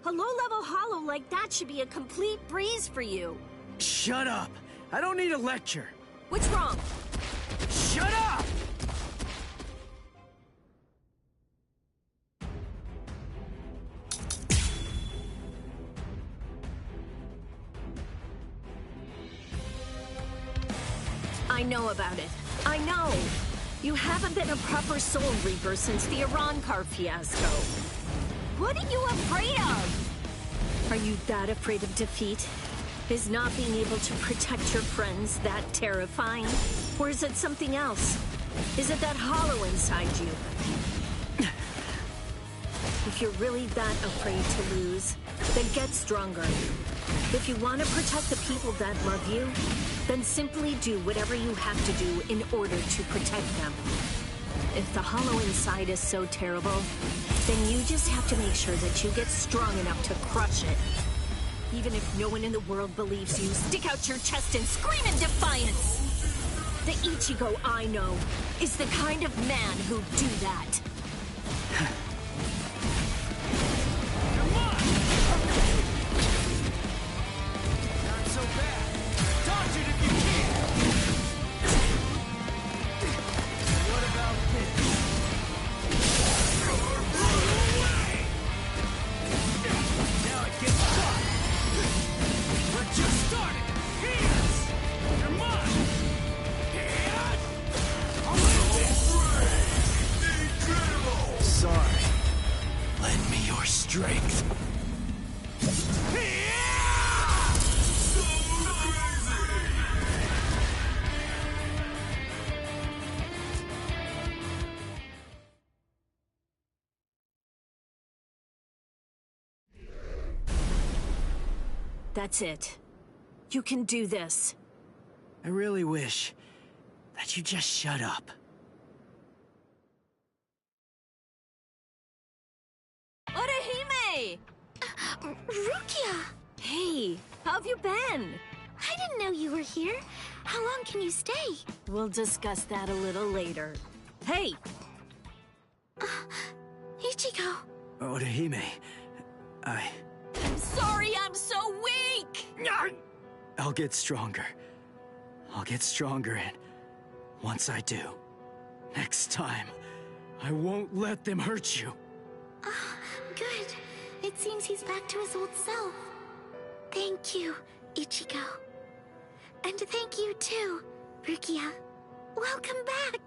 A low-level hollow like that should be a complete breeze for you. Shut up! I don't need a lecture. What's wrong? Shut up! I know about it. I know. You haven't been a proper Soul Reaper since the Arankar fiasco. What are you afraid of? Are you that afraid of defeat? Is not being able to protect your friends that terrifying? Or is it something else? Is it that hollow inside you? If you're really that afraid to lose, then get stronger. If you want to protect the people that love you, then simply do whatever you have to do in order to protect them. If the hollow inside is so terrible, then you just have to make sure that you get strong enough to crush it. Even if no one in the world believes you, stick out your chest and scream in defiance! The Ichigo I know is the kind of man who'd do that. Come on! Not so bad. Dodge strength. That's it. You can do this. I really wish that you just shut up. Orihime! Rukia! Hey, how have you been? I didn't know you were here. How long can you stay? We'll discuss that a little later. Hey! Ichigo! Orihime, I'm sorry I'm so weak! I'll get stronger. I'll get stronger, and once I do, next time, I won't let them hurt you. Good. It seems he's back to his old self. Thank you, Ichigo. And thank you too, Rukia. Welcome back!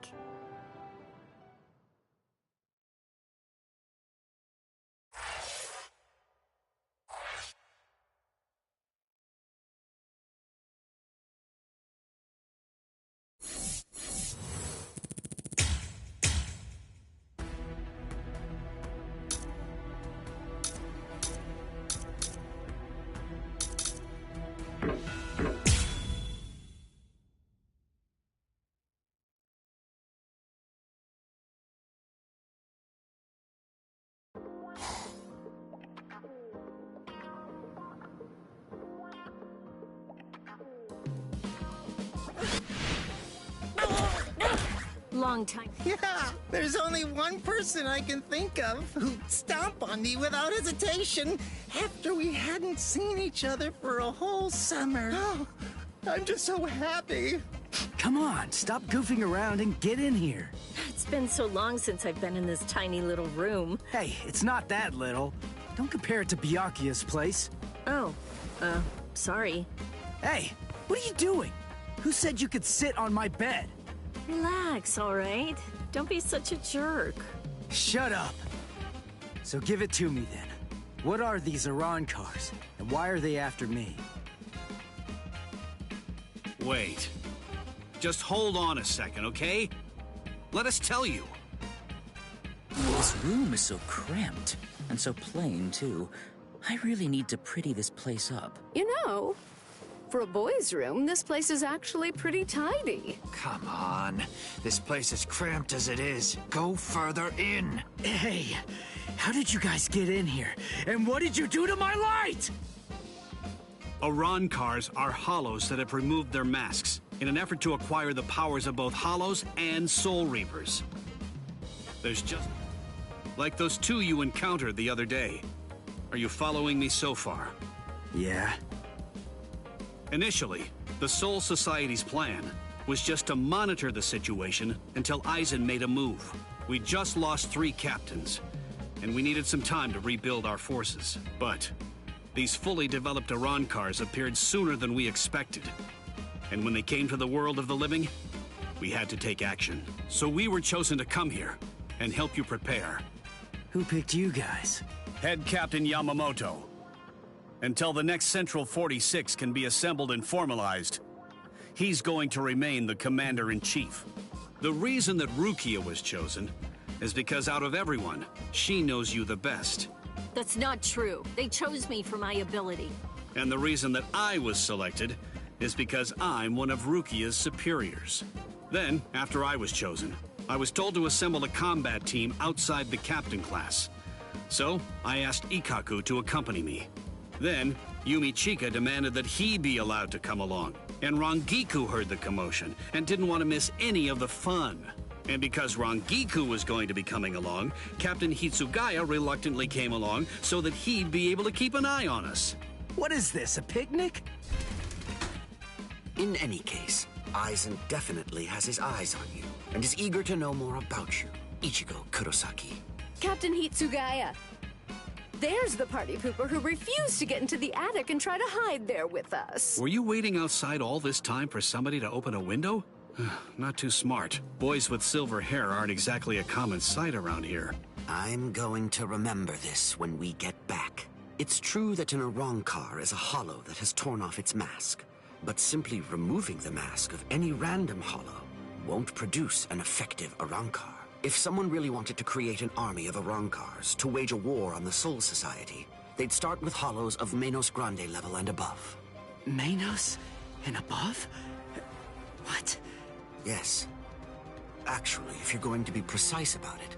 Long time. Yeah, there's only one person I can think of who'd stomp on me without hesitation after we hadn't seen each other for a whole summer. Oh, I'm just so happy. Come on, stop goofing around and get in here. It's been so long since I've been in this tiny little room. Hey, it's not that little. Don't compare it to Byakuya's place. Oh, sorry. Hey, what are you doing? Who said you could sit on my bed? Relax, all right? Don't be such a jerk. Shut up. So give it to me then. What are these Iran cars, and why are they after me? Wait. Just hold on a second, okay? Let us tell you. This room is so cramped, and so plain, too. I really need to pretty this place up. You know, for a boys' room, this place is actually pretty tidy. Come on. This place is cramped as it is. Go further in. Hey, how did you guys get in here? And what did you do to my light? Iran cars are hollows that have removed their masks in an effort to acquire the powers of both hollows and soul reapers. There's just... like those two you encountered the other day. Are you following me so far? Yeah. Initially, the Soul Society's plan was just to monitor the situation until Aizen made a move. We just lost 3 captains, and we needed some time to rebuild our forces. But these fully developed Iran cars appeared sooner than we expected. And when they came to the world of the living, we had to take action. So we were chosen to come here and help you prepare. Who picked you guys? Head Captain Yamamoto. Until the next Central 46 can be assembled and formalized, he's going to remain the Commander-in-Chief. The reason that Rukia was chosen is because out of everyone, she knows you the best. That's not true. They chose me for my ability. And the reason that I was selected is because I'm one of Rukia's superiors. Then, after I was chosen, I was told to assemble a combat team outside the captain class. So, I asked Ikkaku to accompany me. Then, Yumi Chika demanded that he be allowed to come along. And Rangiku heard the commotion and didn't want to miss any of the fun. And because Rangiku was going to be coming along, Captain Hitsugaya reluctantly came along so that he'd be able to keep an eye on us. What is this, a picnic? In any case, Aizen definitely has his eyes on you and is eager to know more about you, Ichigo Kurosaki. Captain Hitsugaya. There's the party pooper who refused to get into the attic and try to hide there with us. Were you waiting outside all this time for somebody to open a window? Not too smart. Boys with silver hair aren't exactly a common sight around here. I'm going to remember this when we get back. It's true that an Arrancar is a hollow that has torn off its mask, but simply removing the mask of any random hollow won't produce an effective Arrancar. If someone really wanted to create an army of Arrancars to wage a war on the Soul Society, they'd start with hollows of Menos Grande level and above. Menos and above? What? Yes. Actually, if you're going to be precise about it,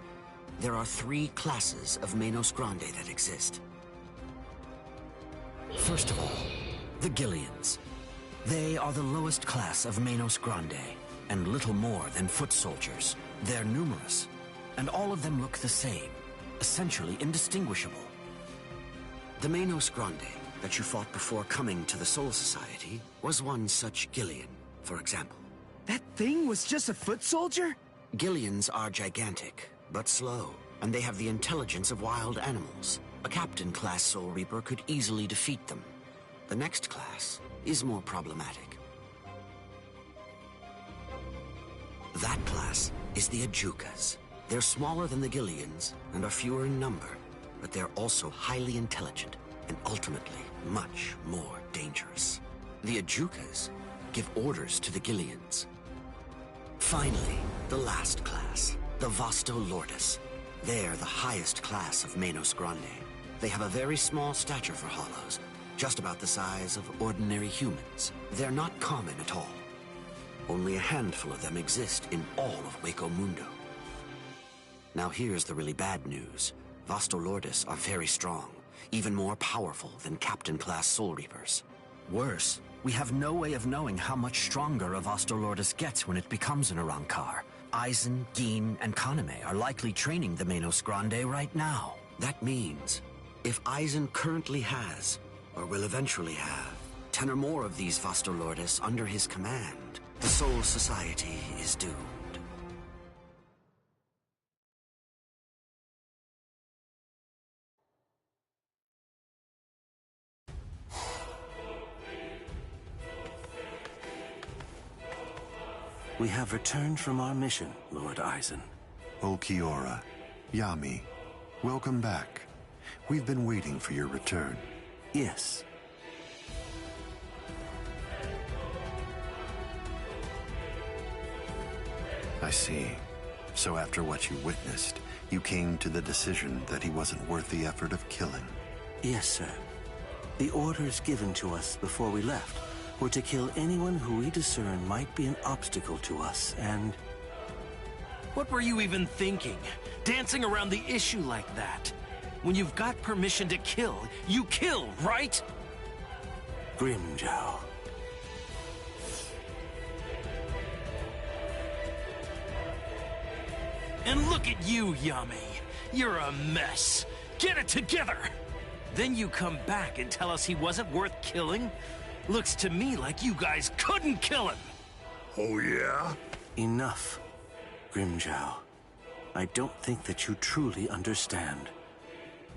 there are 3 classes of Menos Grande that exist. First of all, the Gillians. They are the lowest class of Menos Grande, and little more than foot soldiers. They're numerous, and all of them look the same, essentially indistinguishable. The Menos Grande that you fought before coming to the Soul Society was one such Gillian, for example. That thing was just a foot soldier? Gillians are gigantic, but slow, and they have the intelligence of wild animals. A Captain-class Soul Reaper could easily defeat them. The next class is more problematic. That class is the Ajukas. They're smaller than the Gillians and are fewer in number, but they're also highly intelligent and ultimately much more dangerous. The Ajukas give orders to the Gillians. Finally, the last class, the Vasto Lordes. They're the highest class of Menos Grande. They have a very small stature for hollows, just about the size of ordinary humans. They're not common at all. Only a handful of them exist in all of Hueco Mundo. Now here's the really bad news. Vasto Lordes are very strong, even more powerful than Captain-class Soul Reapers. Worse, we have no way of knowing how much stronger a Vasto Lordes gets when it becomes an Arrancar. Aizen, Gin, and Kaname are likely training the Menos Grande right now. That means, if Aizen currently has, or will eventually have, 10 or more of these Vasto Lordes under his command, the Soul Society is doomed. We have returned from our mission, Lord Aizen. Ulquiorra, Yami, welcome back. We've been waiting for your return. Yes. I see. So after what you witnessed, you came to the decision that he wasn't worth the effort of killing. Yes, sir. The orders given to us before we left were to kill anyone who we discern might be an obstacle to us, and... What were you even thinking? Dancing around the issue like that? When you've got permission to kill, you kill, right? Grimjow. And look at you, Yami. You're a mess. Get it together! Then you come back and tell us he wasn't worth killing? Looks to me like you guys couldn't kill him! Oh, yeah? Enough, Grimjow. I don't think that you truly understand.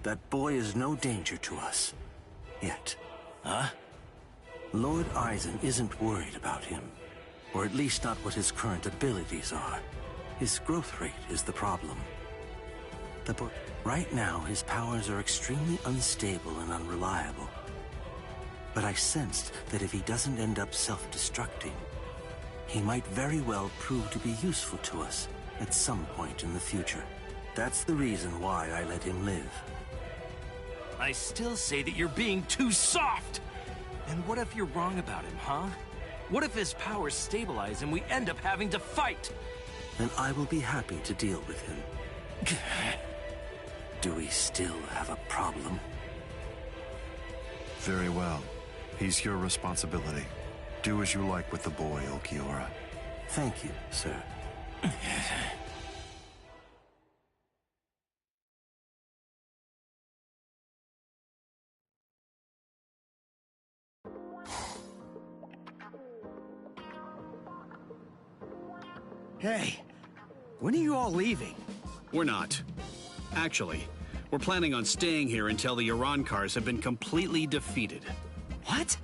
That boy is no danger to us. Yet. Huh? Lord Aizen isn't worried about him. Or at least not what his current abilities are. His growth rate is the problem. Right now, his powers are extremely unstable and unreliable. But I sensed that if he doesn't end up self-destructing, he might very well prove to be useful to us at some point in the future. That's the reason why I let him live. I still say that you're being too soft! And what if you're wrong about him, huh? What if his powers stabilize and we end up having to fight? Then I will be happy to deal with him. Do we still have a problem? Very well. He's your responsibility. Do as you like with the boy, Ulquiorra. Thank you, sir. Hey, when are you all leaving? We're not. Actually, we're planning on staying here until the Arrancars have been completely defeated. What?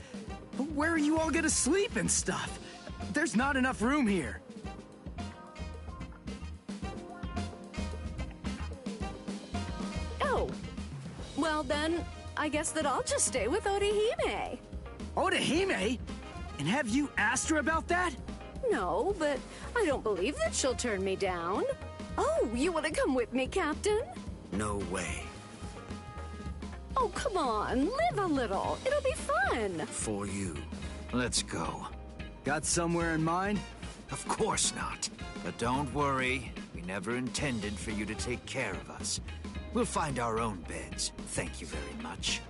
Where are you all gonna sleep and stuff? There's not enough room here. Well then, I guess that I'll just stay with Orihime. Orihime? And have you asked her about that? No, but I don't believe that she'll turn me down. Oh, you want to come with me, Captain? No way. Oh, come on, live a little. It'll be fun. For you. Let's go. Got somewhere in mind? Of course not. But don't worry, we never intended for you to take care of us. We'll find our own beds. Thank you very much.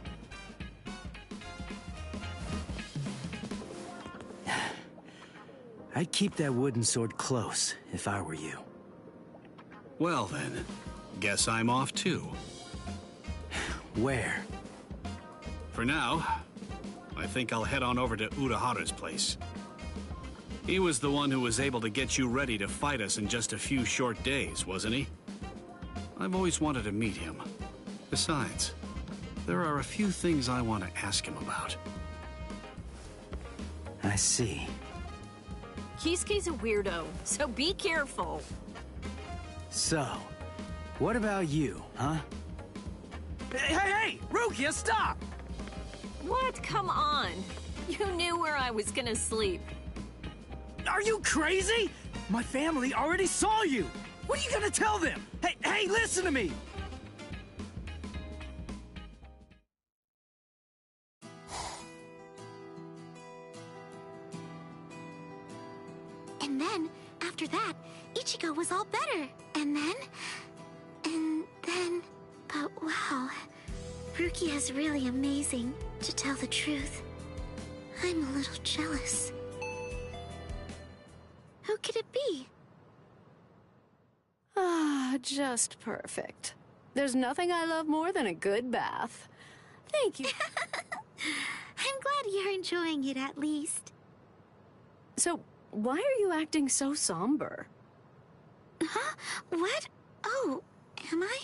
I'd keep that wooden sword close if I were you. Well then, guess I'm off too. Where? For now, I think I'll head on over to Urahara's place. He was the one who was able to get you ready to fight us in just a few short days, wasn't he? I've always wanted to meet him. Besides, there are a few things I want to ask him about. I see. Kisuke's a weirdo, so be careful. So, what about you, huh? Hey! Rukia, stop! What? Come on. You knew where I was gonna sleep. Are you crazy? My family already saw you! What are you gonna tell them? Hey, listen to me! And then, after that, Ichigo was all better. And then... But wow, Rukia is really amazing, to tell the truth. I'm a little jealous. Who could it be? Ah, just perfect. There's nothing I love more than a good bath. Thank you. I'm glad you're enjoying it at least. So, why are you acting so somber? Huh? What? Oh, am I?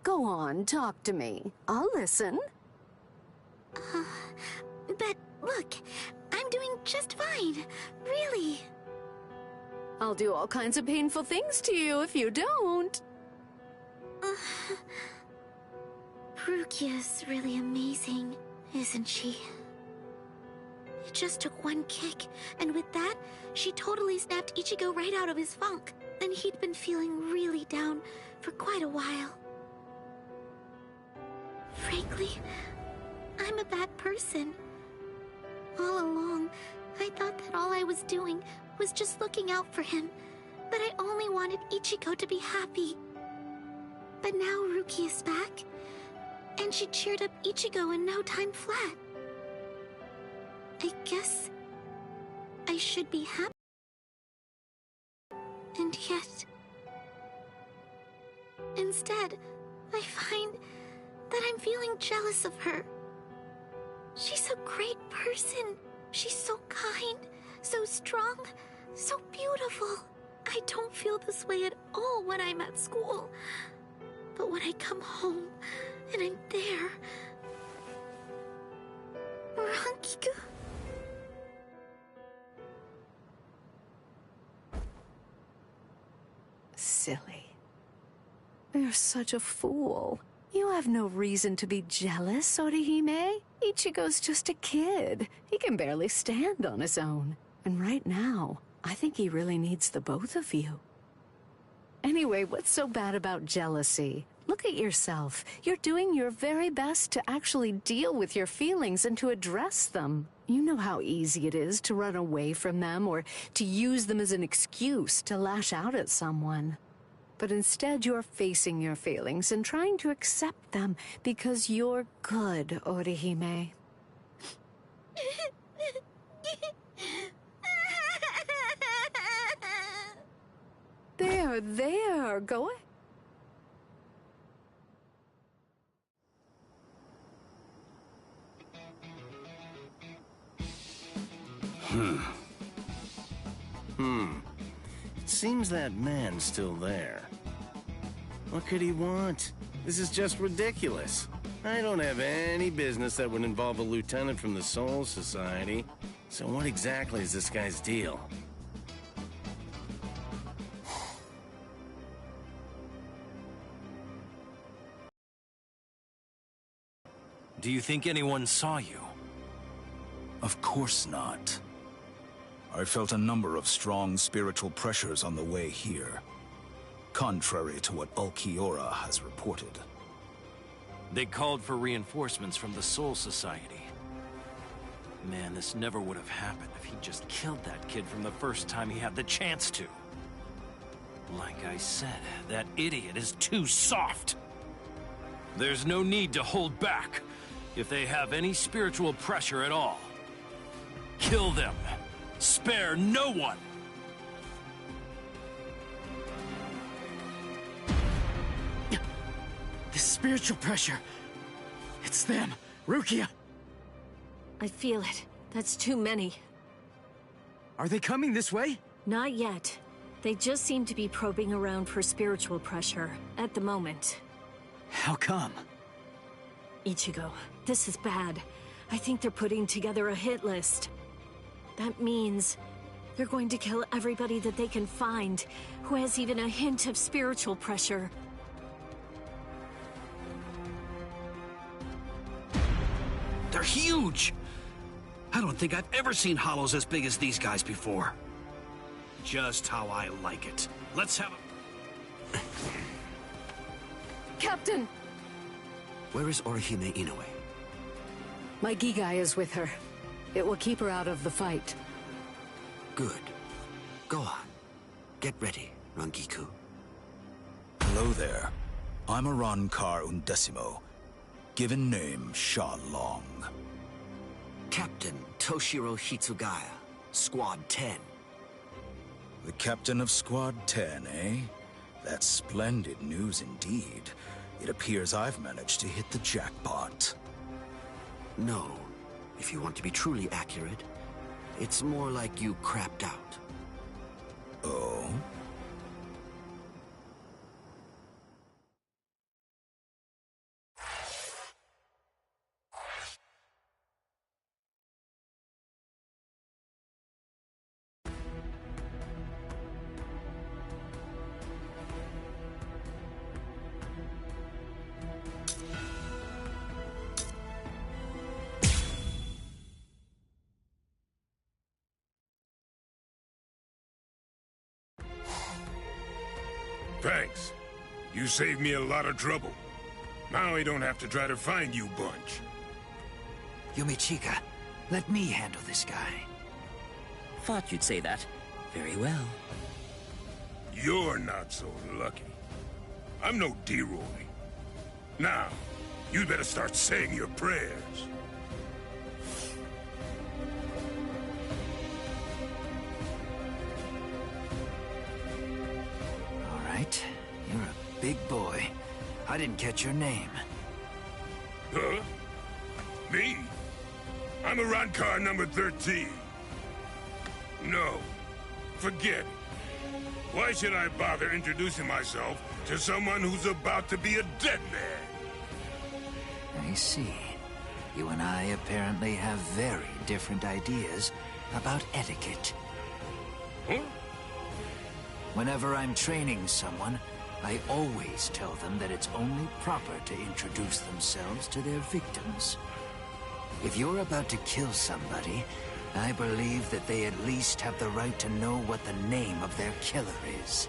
Go on, talk to me. I'll listen. But look, I'm doing just fine. Really. I'll do all kinds of painful things to you if you don't. Rukia's really amazing, isn't she? It just took one kick, and with that, she totally snapped Ichigo right out of his funk, and he'd been feeling really down for quite a while. Frankly, I'm a bad person. All along, I thought that all I was doing was just looking out for him, that I only wanted Ichigo to be happy. But now Ruki is back, and she cheered up Ichigo in no time flat. I guess I should be happy. And yet, instead, I find that I'm feeling jealous of her. She's a great person. She's so kind, so strong, so beautiful. I don't feel this way at all when I'm at school. But when I come home and I'm there... Rankiku? Silly. You're such a fool. You have no reason to be jealous, Orihime. Ichigo's just a kid. He can barely stand on his own. And right now, I think he really needs the both of you. Anyway, what's so bad about jealousy? Look at yourself. You're doing your very best to actually deal with your feelings and to address them. You know how easy it is to run away from them or to use them as an excuse to lash out at someone. But instead, you're facing your feelings and trying to accept them because you're good, Orihime. There, go ahead. It seems that man's still there. What could he want? This is just ridiculous. I don't have any business that would involve a lieutenant from the Soul Society. So what exactly is this guy's deal? Do you think anyone saw you? Of course not. I felt a number of strong spiritual pressures on the way here, contrary to what Ulquiorra has reported. They called for reinforcements from the Soul Society. Man, this never would have happened if he just killed that kid from the first time he had the chance to. Like I said, that idiot is too soft. There's no need to hold back if they have any spiritual pressure at all. Kill them. Spare no one. The spiritual pressure. It's them. Rukia. I feel it. That's too many. Are they coming this way? Not yet. They just seem to be probing around for spiritual pressure at the moment. How come? Ichigo, this is bad. I think they're putting together a hit list. That means they're going to kill everybody that they can find who has even a hint of spiritual pressure. They're huge! I don't think I've ever seen hollows as big as these guys before. Just how I like it. Let's have a... Captain! Where is Orihime Inoue? My Gigai is with her. It will keep her out of the fight. Good. Go on. Get ready, Rangiku. Hello there. I'm Arankar Undecimo. Given name, Sha Long. Captain Toshiro Hitsugaya, Squad 10. The captain of Squad 10, eh? That's splendid news indeed. It appears I've managed to hit the jackpot. No. If you want to be truly accurate, it's more like you crapped out. Oh? Thanks. You saved me a lot of trouble. Now I don't have to try to find you bunch. Yumichika, let me handle this guy. Thought you'd say that. Very well. You're not so lucky. I'm no D-Roy. Now, you better start saying your prayers. Right. You're a big boy. I didn't catch your name. Huh? Me? I'm Arankar number 13. No. Forget it. Why should I bother introducing myself to someone who's about to be a dead man? I see. You and I apparently have very different ideas about etiquette. Huh? Whenever I'm training someone, I always tell them that it's only proper to introduce themselves to their victims. If you're about to kill somebody, I believe that they at least have the right to know what the name of their killer is.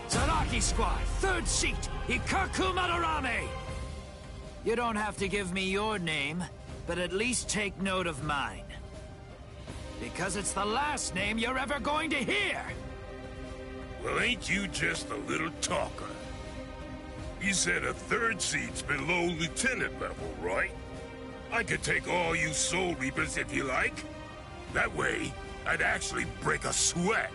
Zaraki Squad, 3rd seat, Ikaku Madarame! You don't have to give me your name, but at least take note of mine. Because it's the last name you're ever going to hear! Well, ain't you just a little talker? You said a 3rd seat's below lieutenant level, right? I could take all you Soul Reapers if you like. That way, I'd actually break a sweat.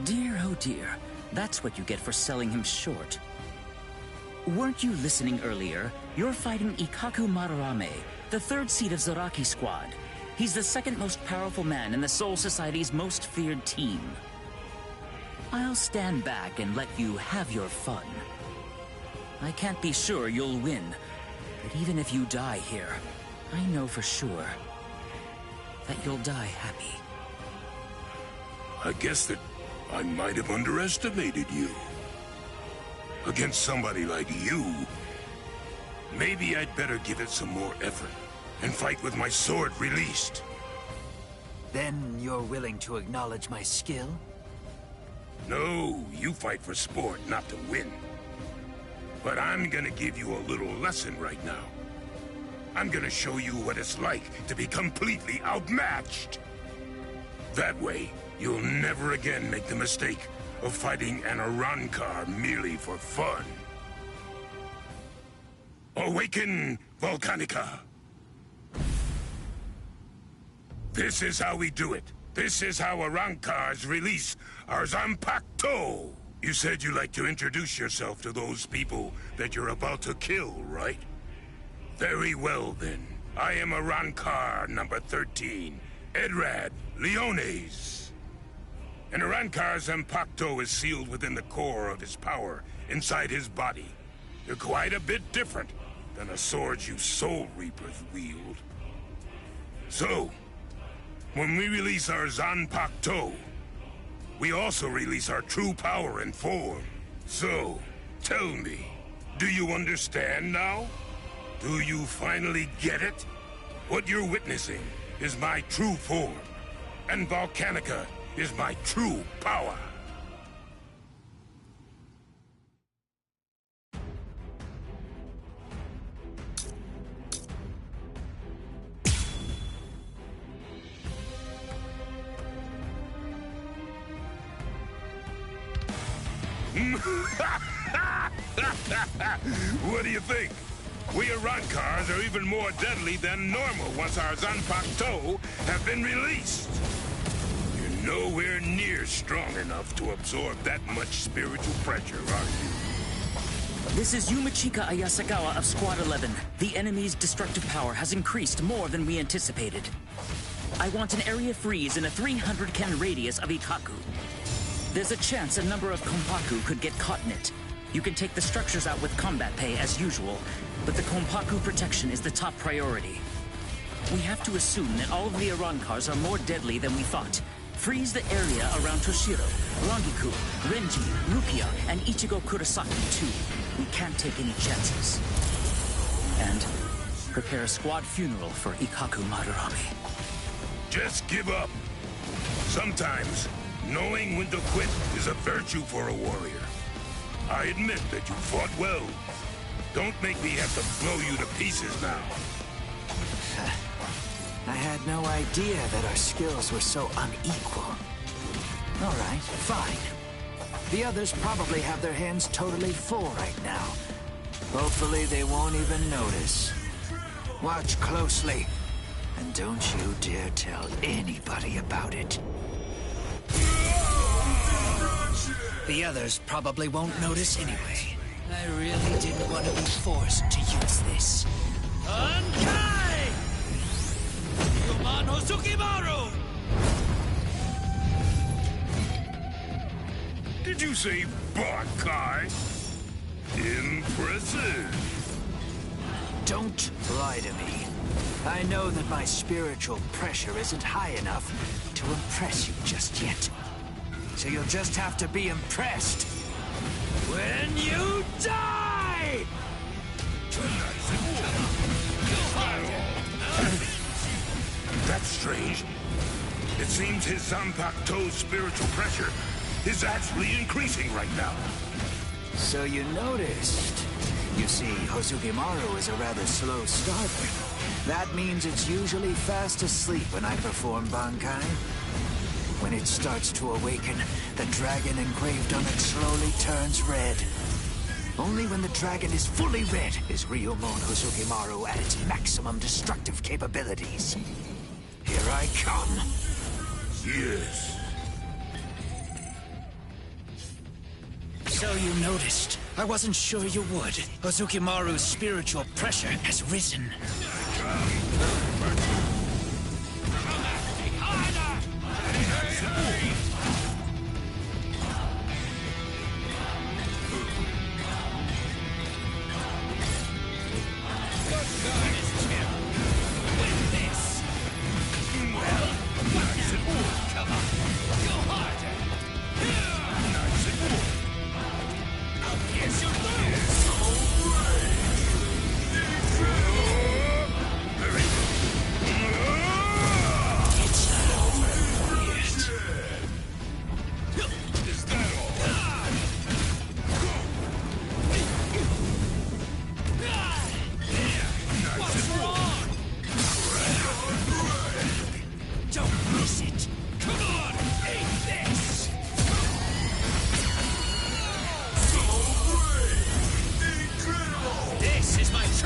Dear, oh dear. That's what you get for selling him short. Weren't you listening earlier? You're fighting Ikaku Madarame, the 3rd seat of Zaraki Squad. He's the 2nd most powerful man in the Soul Society's most feared team. I'll stand back and let you have your fun. I can't be sure you'll win, but even if you die here, I know for sure that you'll die happy. I guess that I might have underestimated you. Against somebody like you, Maybe I'd better give it some more effort and fight with my sword released. Then you're willing to acknowledge my skill? No, you fight for sport, not to win. But I'm gonna give you a little lesson right now. I'm gonna show you what it's like to be completely outmatched. That way, you'll never again make the mistake of fighting an Arankar merely for fun. Awaken, Volcanica! This is how we do it. This is how Arankars release our Zanpakuto! You said you like to introduce yourself to those people that you're about to kill, right? Very well, then. I am Arankar number 13, Edrad Leones. An Arankar's Zanpakuto is sealed within the core of his power, inside his body. They're quite a bit different than the swords you Soul Reapers wield. So, when we release our Zanpakuto, we also release our true power and form. So, tell me, do you understand now? Do you finally get it? What you're witnessing is my true form, and Volcanica is my true power. What do you think? We Arankars are even more deadly than normal once our Zanpakuto have been released. You're nowhere near strong enough to absorb that much spiritual pressure, are you? This is Yumachika Ayasagawa of Squad 11. The enemy's destructive power has increased more than we anticipated. I want an area freeze in a 300-ken radius of Ikaku. There's a chance a number of Konpaku could get caught in it. You can take the structures out with combat pay as usual, but the Konpaku protection is the top priority. We have to assume that all of the Arankars are more deadly than we thought. Freeze the area around Toshiro, Rangiku, Renji, Rukia, and Ichigo Kurosaki too. We can't take any chances. And prepare a squad funeral for Ikaku Madarame. Just give up. Sometimes, knowing when to quit is a virtue for a warrior. I admit that you fought well. Don't make me have to blow you to pieces now. I had no idea that our skills were so unequal. All right, fine. The others probably have their hands totally full right now. Hopefully they won't even notice. Watch closely, and don't you dare tell anybody about it. The others probably won't notice anyway. I really didn't want to be forced to use this. Bankai! Yumano Tsukimaru! Did you say Bankai? Impressive. Don't lie to me. I know that my spiritual pressure isn't high enough to impress you just yet. So you'll just have to be impressed when you die! That's strange. It seems his Zanpakuto's spiritual pressure is actually increasing right now. So you noticed. You see, Hozukimaru is a rather slow starter. That means it's usually fast asleep when I perform Bankai. When it starts to awaken, the dragon engraved on it slowly turns red. Only when the dragon is fully red is Ryumon Hozukimaru at its maximum destructive capabilities. Here I come. Yes. So you noticed. I wasn't sure you would. Hozukimaru's spiritual pressure has risen.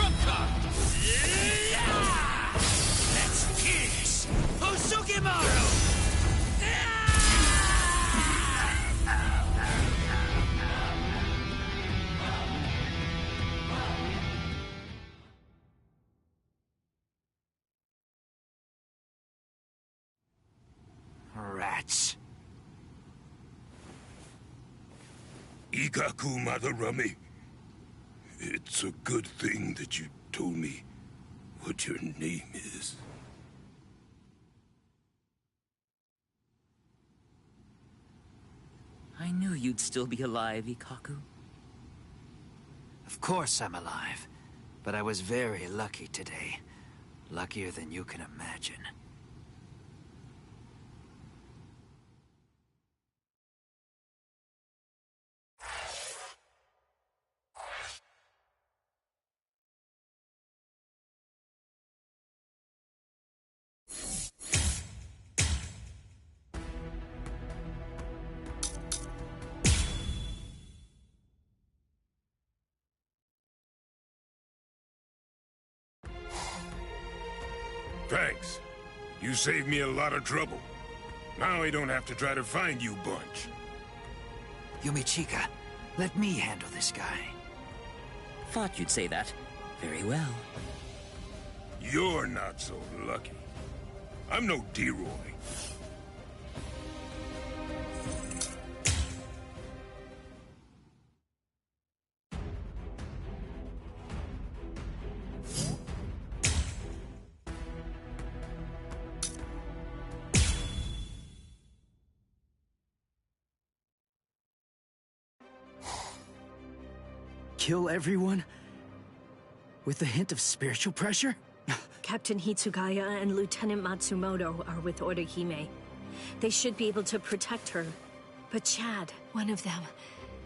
uppercut! That's fierce! Hosukimaru! Rats. Ikaku Madarame. It's a good thing that you told me what your name is. I knew you'd still be alive, Ikaku. Of course I'm alive, but I was very lucky today. Luckier than you can imagine. Thanks. You saved me a lot of trouble. Now I don't have to try to find you bunch. Yumichika, let me handle this guy. Thought you'd say that. Very well. You're not so lucky. I'm no D-Roy. Kill everyone? With a hint of spiritual pressure? Captain Hitsugaya and Lieutenant Matsumoto are with Orihime. They should be able to protect her. But Chad, one of them,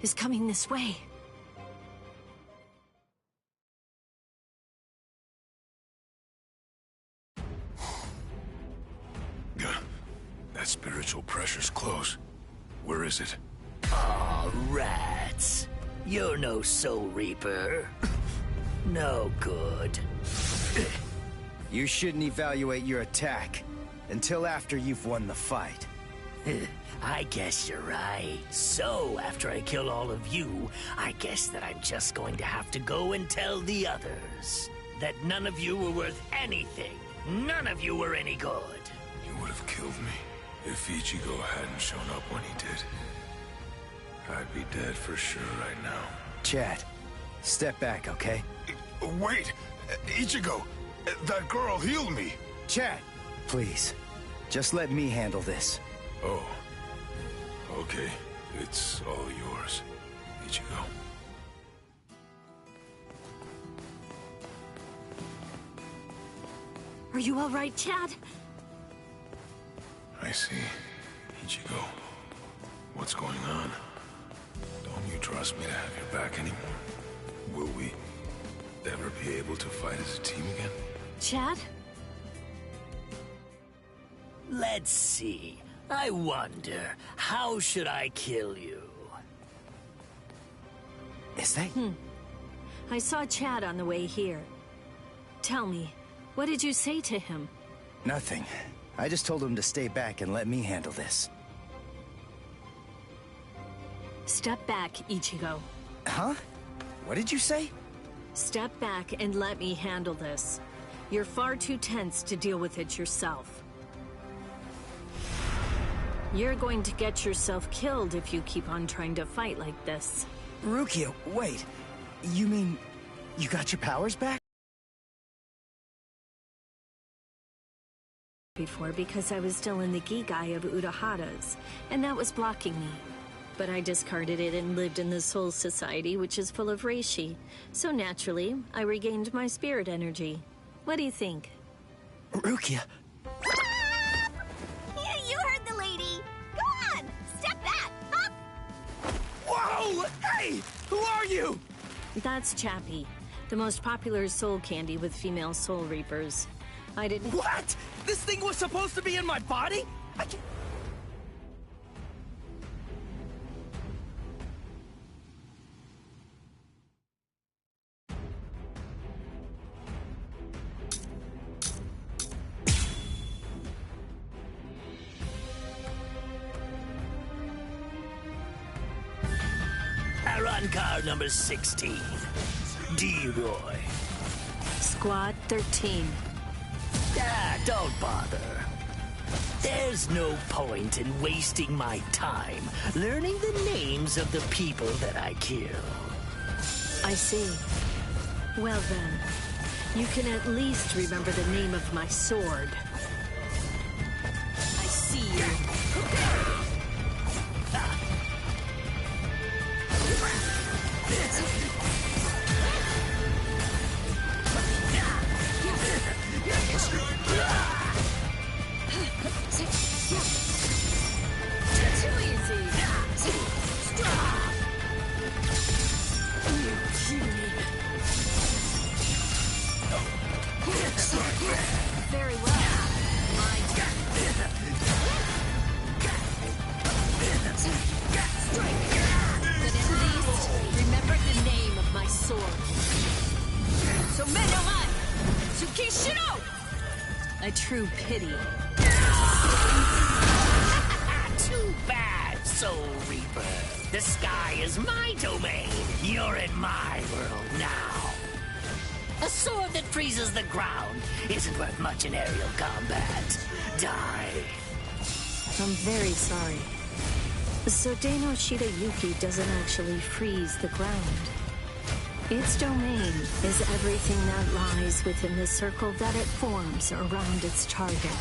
is coming this way. That spiritual pressure's close. Where is it? Aw, rats. You're no Soul Reaper. No good. You shouldn't evaluate your attack until after you've won the fight. I guess you're right. So, after I kill all of you, I guess that I'm just going to have to go and tell the others that none of you were worth anything. None of you were any good. You would have killed me if Ichigo hadn't shown up when he did. I'd be dead for sure right now. Chad, step back, okay? Wait! Ichigo! That girl healed me! Chad! Please, just let me handle this. Oh. Okay. It's all yours, Ichigo. Are you all right, Chad? I see. Ichigo. What's going on? Don't you trust me to have your back anymore? Will we ever be able to fight as a team again? Chad? Let's see. I wonder, how should I kill you? Is that? I saw Chad on the way here. Tell me, what did you say to him? Nothing. I just told him to stay back and let me handle this. Step back, Ichigo. Huh? What did you say? Step back and let me handle this. You're far too tense to deal with it yourself. You're going to get yourself killed if you keep on trying to fight like this. Rukia, wait. You mean you got your powers back? Before because I was still in the Gigai of Urahara's, and that was blocking me. But I discarded it and lived in the Soul Society, which is full of reishi. So naturally, I regained my spirit energy. What do you think? Rukia! You heard the lady! Go on! Step back! Up! Whoa! Hey! Who are you? That's Chappie, the most popular soul candy with female soul reapers. I didn't... What? This thing was supposed to be in my body? I can't... Aron car number 16. D-Roy. Squad 13. Don't bother. There's no point in wasting my time learning the names of the people that I kill. I see. Well then, you can at least remember the name of my sword. I see you. Very well. My turn. Strike. Then at least remember the name of my sword. So Menoman! Tsukishiro! A true pity. Too bad, Soul Reaper. The sky is my domain. You're in my world now. A sword that freezes the ground isn't worth much in aerial combat. Die. I'm very sorry. So Deno Shirayuki doesn't actually freeze the ground. Its domain is everything that lies within the circle that it forms around its target.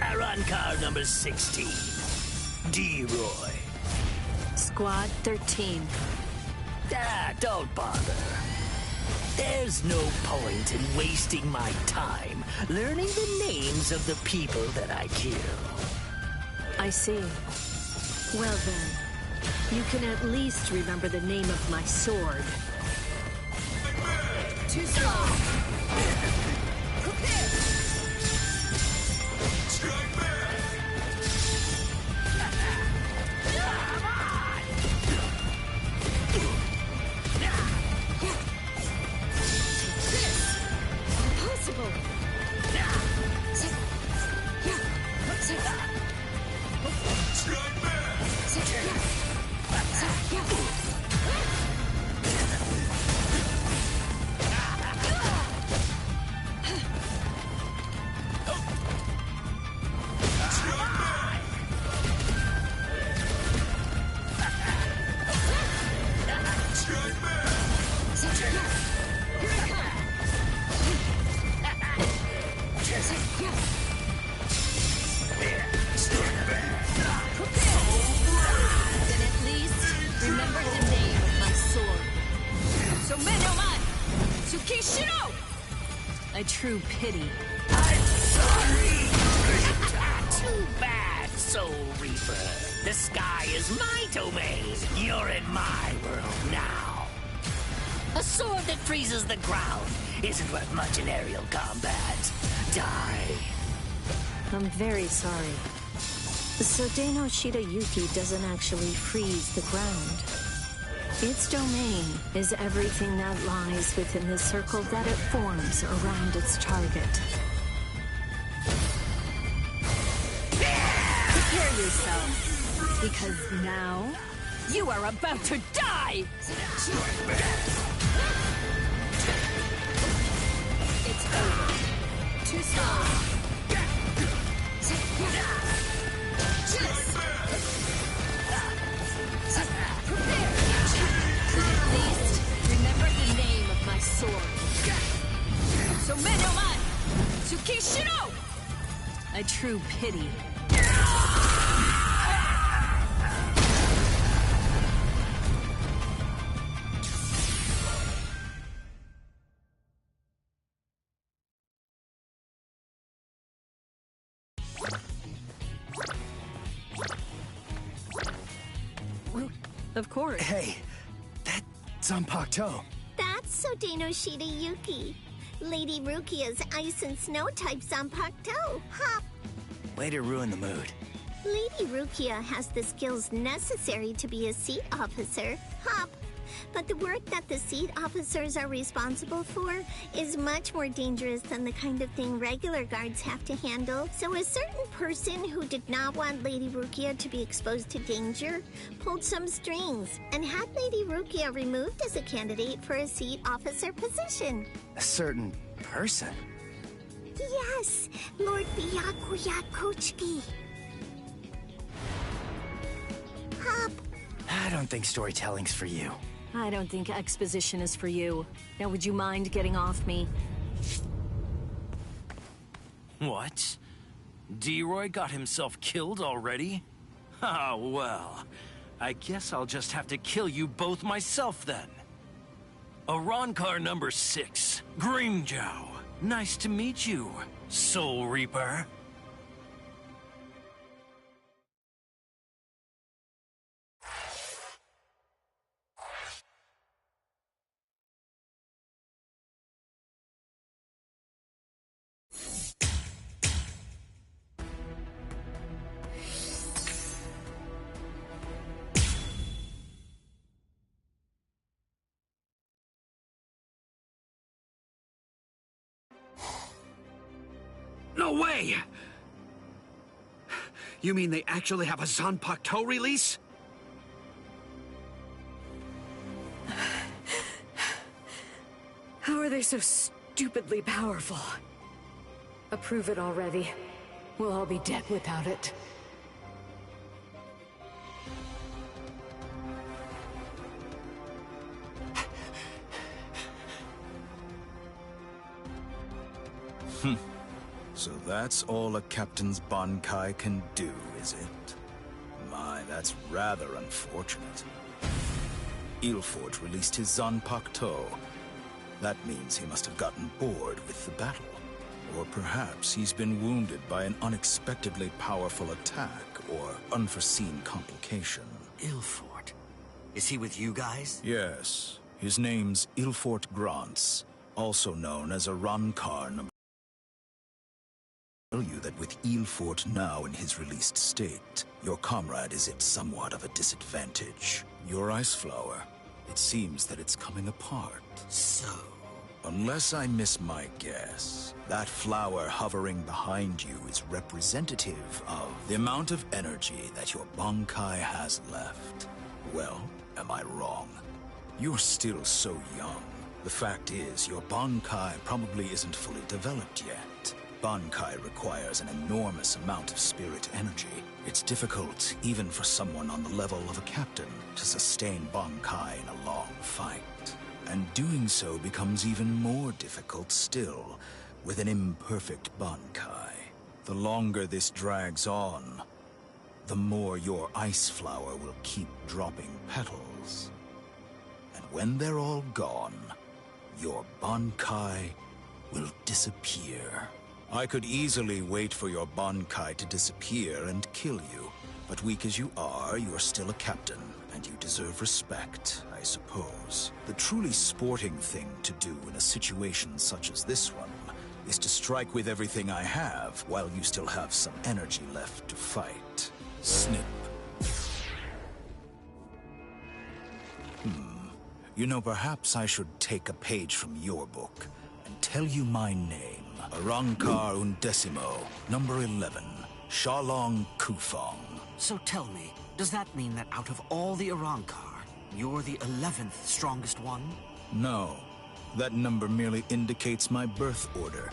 Aron car number 16. D-Roy. Squad 13. Don't bother. There's no point in wasting my time learning the names of the people that I kill. I see. Well then, you can at least remember the name of my sword. Too slow. A true pity. I'm sorry! Too bad, Soul Reaper. The sky is my domain. You're in my world now. A sword that freezes the ground isn't worth much in aerial combat. Die. I'm very sorry. So Deno Shirayuki doesn't actually freeze the ground. Its domain is everything that lies within the circle that it forms around its target. Prepare yourself, because now you are about to die! It's over. Too slow. true pity. Of course. Hey, that's Zanpakuto. That's Sodeno Yuki, Lady Rukia's ice and snow type Zanpakuto. Hop! Way to ruin the mood. Lady Rukia has the skills necessary to be a seat officer. Hop! But the work that the seat officers are responsible for is much more dangerous than the kind of thing regular guards have to handle. So a certain person who did not want Lady Rukia to be exposed to danger pulled some strings and had Lady Rukia removed as a candidate for a seat officer position. A certain person? Yes, Lord Byakuya Kochiki. Hop. I don't think storytelling's for you. I don't think exposition is for you. Now, would you mind getting off me? What? D-Roy got himself killed already? Ah, well. I guess I'll just have to kill you both myself then. Arankar number 6, Grimjow. Nice to meet you, Soul Reaper. No way! You mean they actually have a Zanpakuto release? How are they so stupidly powerful? Approve it already. We'll all be dead without it. So that's all a captain's Bankai can do, is it? My, that's rather unfortunate. Ilfort released his Zanpakuto. That means he must have gotten bored with the battle. Or perhaps he's been wounded by an unexpectedly powerful attack or unforeseen complication. Ilfort? Is he with you guys? Yes. His name's Ilfort Grants, also known as Arankar number. Tell you that with Ilfort now in his released state, your comrade is at somewhat of a disadvantage. Your ice flower, it seems that it's coming apart. So? Unless I miss my guess, that flower hovering behind you is representative of the amount of energy that your Bankai has left. Well, am I wrong? You're still so young. The fact is, your Bankai probably isn't fully developed yet. Bankai requires an enormous amount of spirit energy. It's difficult, even for someone on the level of a captain, to sustain Bankai in a long fight. And doing so becomes even more difficult still, with an imperfect Bankai. The longer this drags on, the more your ice flower will keep dropping petals. And when they're all gone, your Bankai will disappear. I could easily wait for your Bankai to disappear and kill you, but weak as you are, you're still a captain, and you deserve respect, I suppose. The truly sporting thing to do in a situation such as this one is to strike with everything I have while you still have some energy left to fight. Snip. You know, perhaps I should take a page from your book and tell you my name. Arankar Undecimo, number 11, Shalong Kufong. So tell me, does that mean that out of all the Arankar, you're the 11th strongest one? No. That number merely indicates my birth order.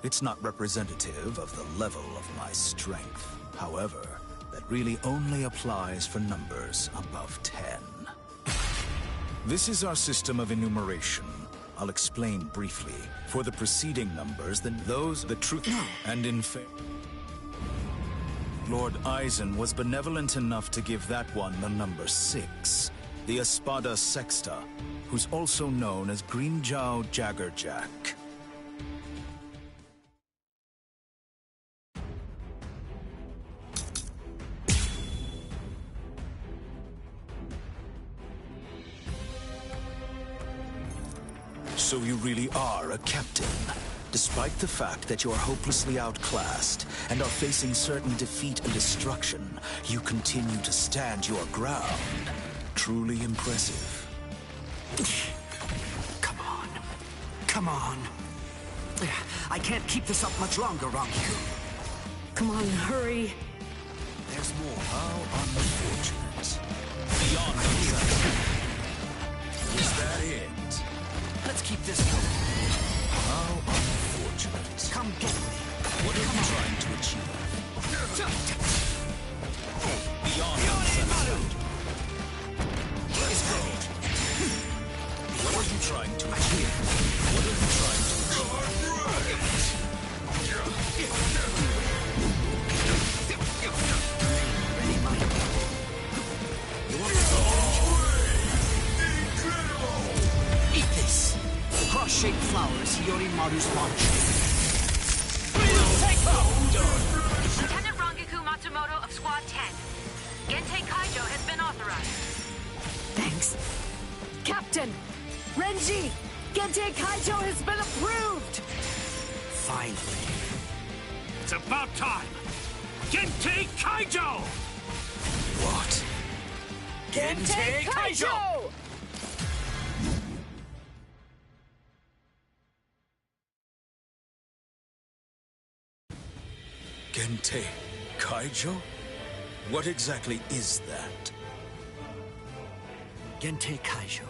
It's not representative of the level of my strength. However, that really only applies for numbers above 10. This is our system of enumeration. I'll explain briefly. For the preceding numbers, then those the truth and in fact. Lord Eisen was benevolent enough to give that one the number 6, the Espada Sexta, who's also known as Greenjow Jaggerjack. So you really are a captain, despite the fact that you're hopelessly outclassed and are facing certain defeat and destruction. You continue to stand your ground. Truly impressive. Come on. Come on. I can't keep this up much longer, Rangiku. Come on, hurry. There's more. How unfortunate. Beyond acceptable. Is that it? Let's keep this going. How unfortunate. Come get me. What are you trying to achieve? Beyond acceptable. Let's go. What are you trying to achieve? What are you trying to achieve? Ready, Mike? You want to go? Eat this. Cross-shaped flower is Hiyorimaru's launch. Lieutenant Rangiku Matsumoto of Squad 10. Gentei Kaijo has been authorized. Thanks. Captain! Renji! Gentei Kaijo has been approved! Finally. It's about time! Gentei Kaijo! What? Gentei Kaijo! Gentei Kaijo? What exactly is that? Gentei Kaijo.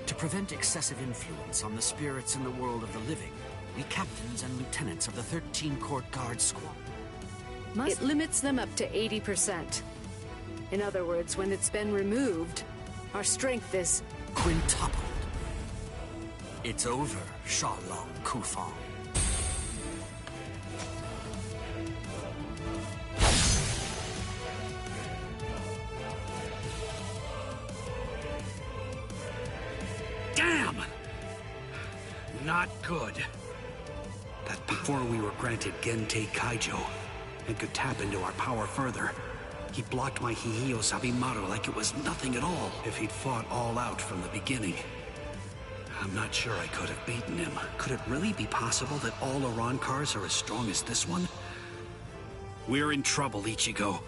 To prevent excessive influence on the spirits in the world of the living, we captains and lieutenants of the 13 Court Guard School. It limits them up to 80%. In other words, when it's been removed, our strength is quintupled. It's over, Shalong Kufang. Damn! Not good. That before we were granted Gentei Kaijo and could tap into our power further, he blocked my Hihiyo Sabimaru like it was nothing at all. If he'd fought all out from the beginning, I'm not sure I could have beaten him. Could it really be possible that all Iran cars are as strong as this one? We're in trouble, Ichigo.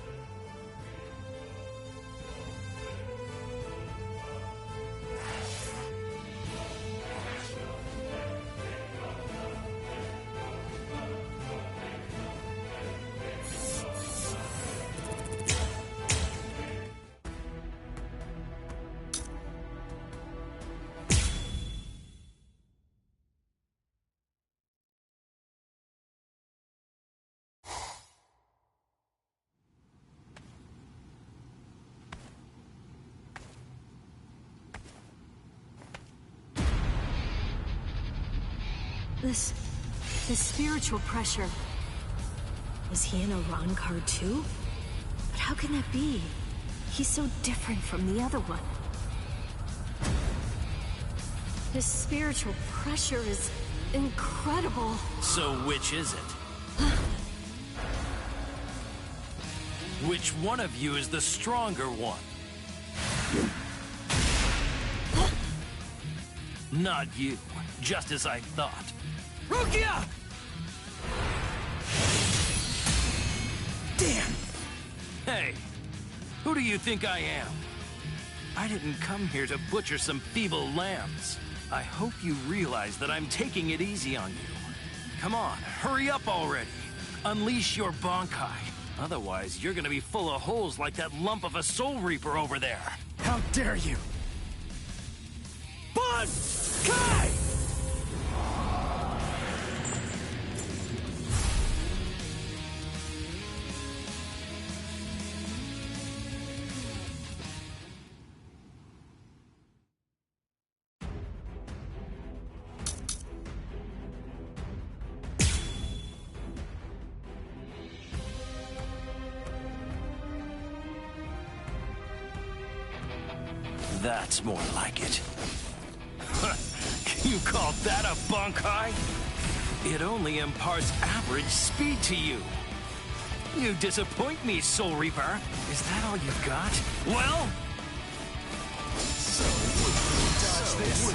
This spiritual pressure. Was he in Iran card too? But how can that be? He's so different from the other one. His spiritual pressure is incredible. So which is it? Which one of you is the stronger one? Not you, just as I thought. Rukia! Damn! Hey, who do you think I am? I didn't come here to butcher some feeble lambs. I hope you realize that I'm taking it easy on you. Come on, hurry up already. Unleash your Bankai. Otherwise, you're gonna be full of holes like that lump of a Soul Reaper over there. How dare you! Bankai! That's more like it. You call that a bunkai? It only imparts average speed to you. You disappoint me, Soul Reaper. Is that all you've got? Well... So, dodge this.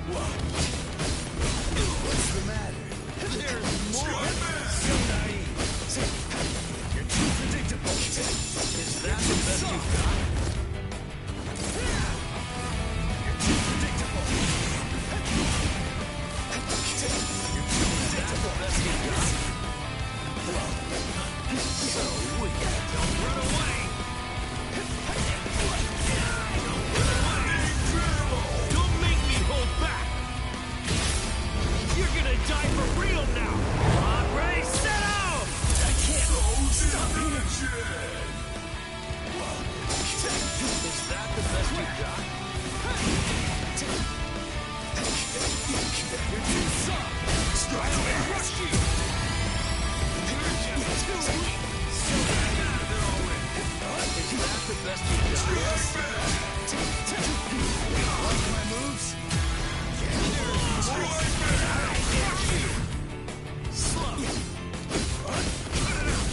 Whoa. What's the matter? There's more. So naive. You're too predictable. Is that the best you've got? You're too predictable. Is that the best you've got? So weak. Don't run away. Don't make me hold back. You're gonna die for real now. On, Ray, set out. I can't stop here. Is that the best you got? You're too soft. Strike me. Rush you. You're just too weak. So bad, they're all in. Is that the best you got? Like my moves? Slow.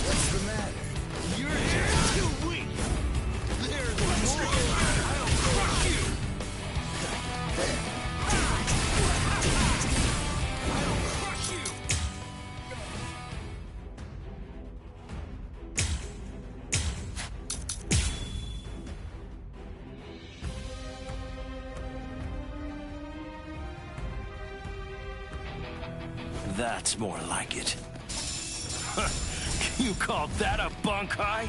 What's the matter? You're just too weak. There's more. I'll crush you. There. I'll crush you. That's more like it. You call that a bunkai?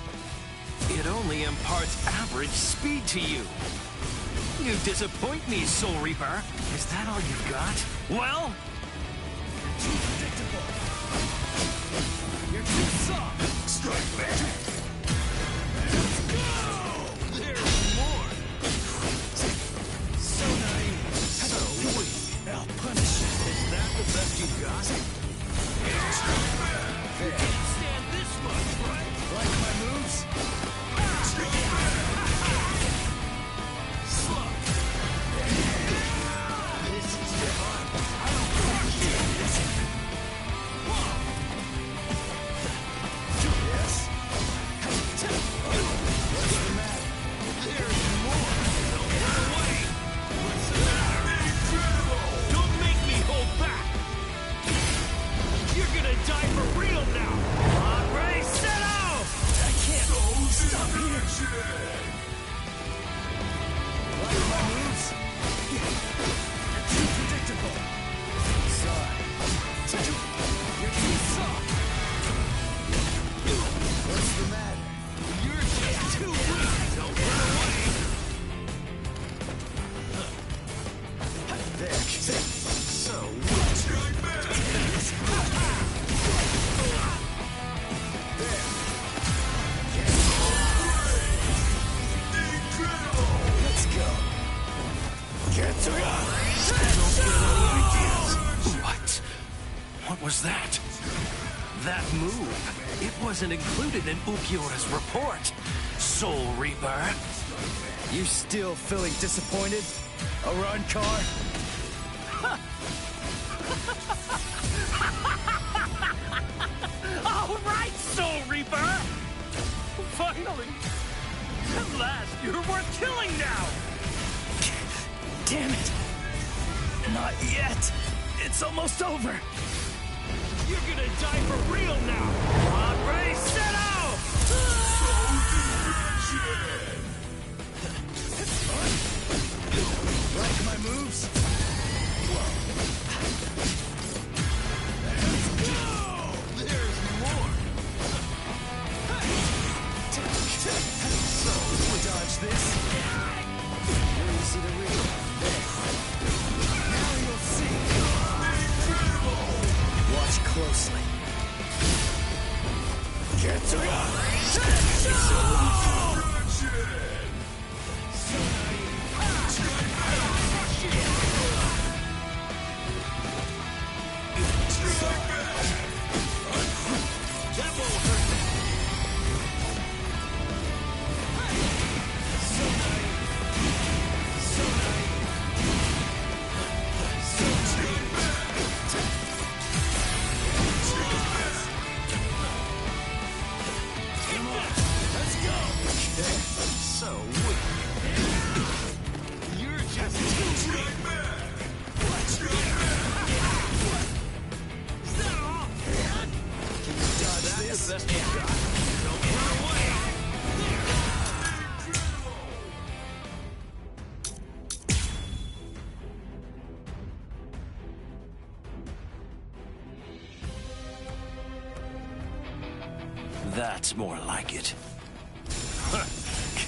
It only imparts average speed to you. You disappoint me, Soul Reaper. Is that all you've got? Well... You're too predictable. You're too soft. Strike back. Let's go! There's more. So naive. So weak. I'll punish you. Is that the best you've got? You can't stand this much, right? Like my moves? Slow. This is fun. I don't crush you. Yes? What's the matter? There's more. Don't run away. What's the matter? Incredible. Don't make me hold back. You're gonna die for real now! On, Ray, set out! I can't stop here! Like my moves? You're too predictable. Sorry. You're too soft. What's the matter? You're just too weak! Don't run away! There. So weak. Let's go. What was that? That move. It wasn't included in Ulquiorra's report. Soul Reaper. You still feeling disappointed? Arankar? All right, Soul Reaper! Finally! At last, you're worth killing now! Damn it! Not yet! It's almost over! You're gonna die for real now! On, Ray, set out! Like my moves? Let's go! There's more! So, dodge this. You're easy to read. Now you'll see. Incredible! Watch closely. Get to go! That's more like it.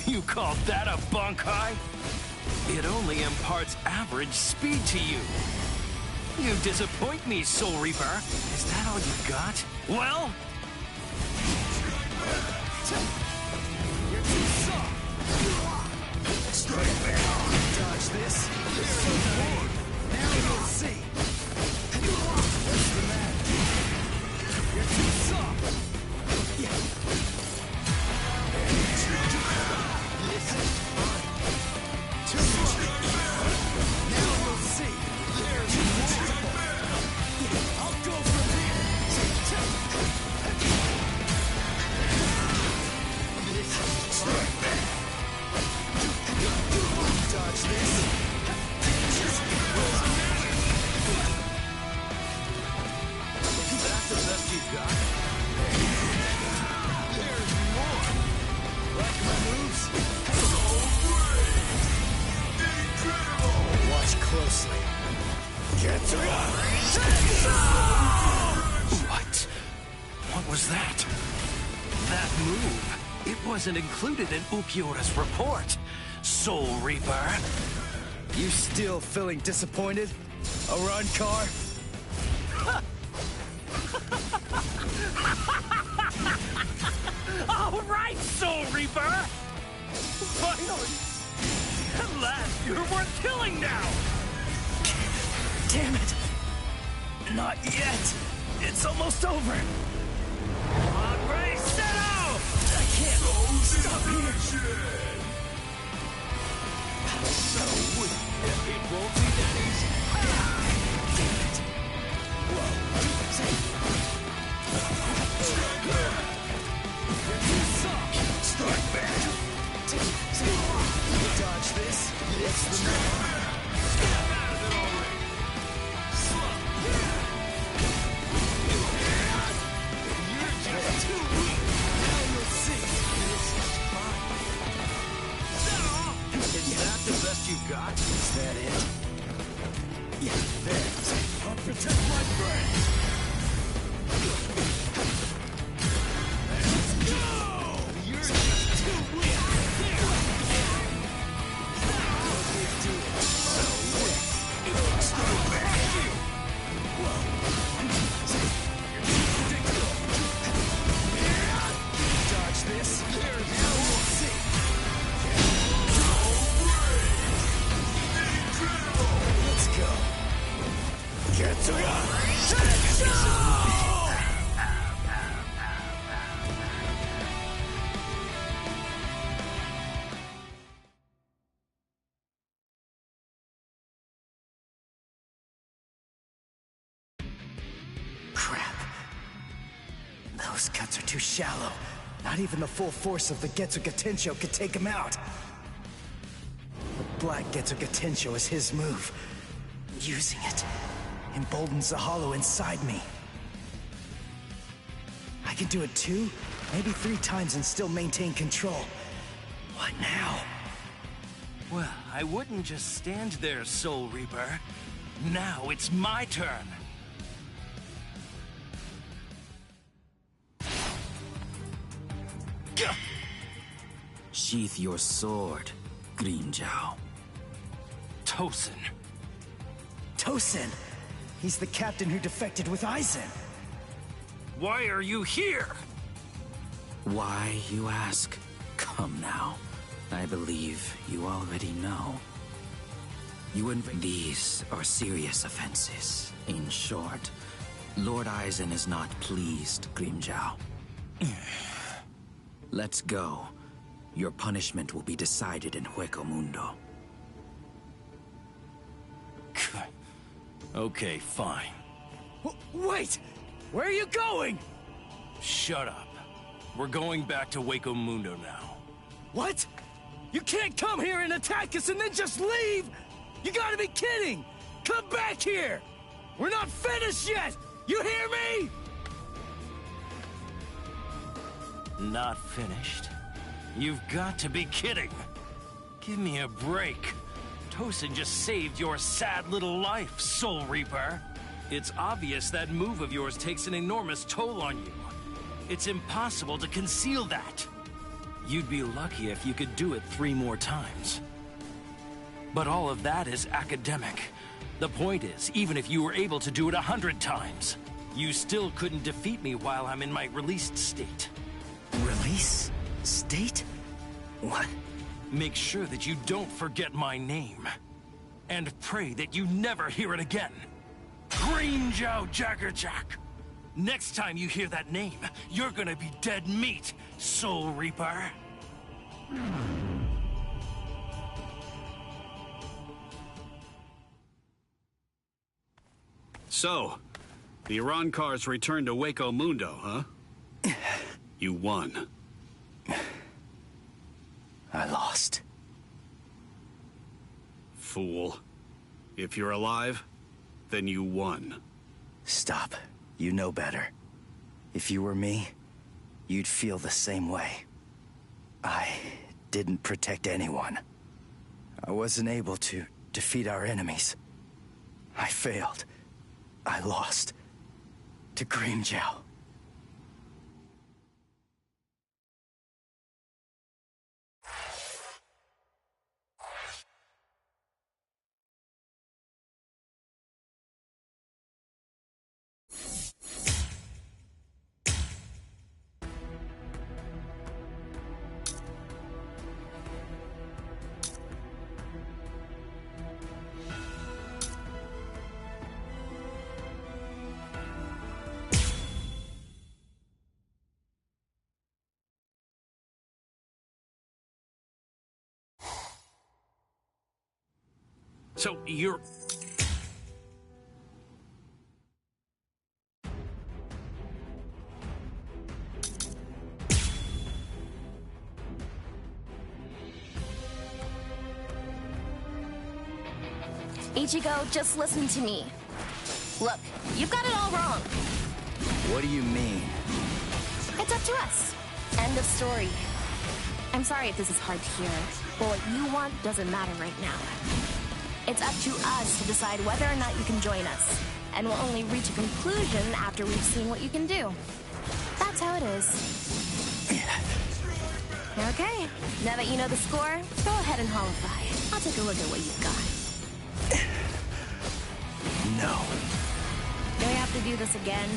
You call that a bunkai? It only imparts average speed to you. You disappoint me, Soul Reaper. Is that all you got? Well? You're too soft. Strike back. Dodge this. You're so bored. Now you'll see. What's the matter? You're too soft. Yeah. Listen. Too much. Now we'll see. There's multiple. I'll go from here. Strike back. Dodge this. Is that the best you've got? There's more. Like my moves? Watch closely. What? What was that? That move. It wasn't included in Ukiura's report. Soul Reaper. You still feeling disappointed? Arankar? All right, Soul Reaper! Finally! At last, you're worth killing now! Damn it! Not yet! It's almost over! Settle! I can't stop here! So weak. It won't be that easy. Damn it! Whoa! You're too soft! Strike back! Dodge this. It's the man. Snap out of it already! You're just too weak! Now you'll see. This is fine. Is that the best you've got? Is that it? Yeah, there. I'll protect my friends. Let's go! You're just too weak. Do it. So weak. Stay back. Whoa. You're too predictable. Dodge this. There's no we'll see. Let's go. Get to ya! Crap. Those cuts are too shallow. Not even the full force of the Getsuga Tensho could take him out. The Black Getsuga Tensho is his move. Using it emboldens the hollow inside me. I can do it 2, maybe 3 times and still maintain control. What now? Well, I wouldn't just stand there, Soul Reaper. Now it's my turn. Sheath your sword, Grimmjow. Tosin. Tosin! He's the captain who defected with Aizen. Why are you here? Why, you ask? Come now. I believe you already know. These are serious offenses. In short, Lord Aizen is not pleased, Grimmjow. Let's go. Your punishment will be decided in Hueco Mundo. Okay, fine. Wait! Where are you going? Shut up. We're going back to Hueco Mundo now. What? You can't come here and attack us and then just leave! You gotta be kidding! Come back here! We're not finished yet! You hear me? Not finished? You've got to be kidding. Give me a break. Tosin just saved your sad little life, Soul Reaper. It's obvious that move of yours takes an enormous toll on you. It's impossible to conceal that. You'd be lucky if you could do it 3 more times. But all of that is academic. The point is, even if you were able to do it 100 times, you still couldn't defeat me while I'm in my released state. Release? State? What? Make sure that you don't forget my name. And pray that you never hear it again. Green Jow Jaggerjack! Next time you hear that name, you're gonna be dead meat, Soul Reaper. So, the Arancars returned to Waco Mundo, huh? You won. I lost. Fool. If you're alive, then you won. Stop. You know better. If you were me, you'd feel the same way. I didn't protect anyone. I wasn't able to defeat our enemies. I failed. I lost. To Green Jow. So, you're... Ichigo, just listen to me. Look, you've got it all wrong. What do you mean? It's up to us. End of story. I'm sorry if this is hard to hear, but what you want doesn't matter right now. It's up to us to decide whether or not you can join us, and we'll only reach a conclusion after we've seen what you can do. That's how it is. Okay, now that you know the score, go ahead and holify. I'll take a look at what you've got. No. Do I have to do this again?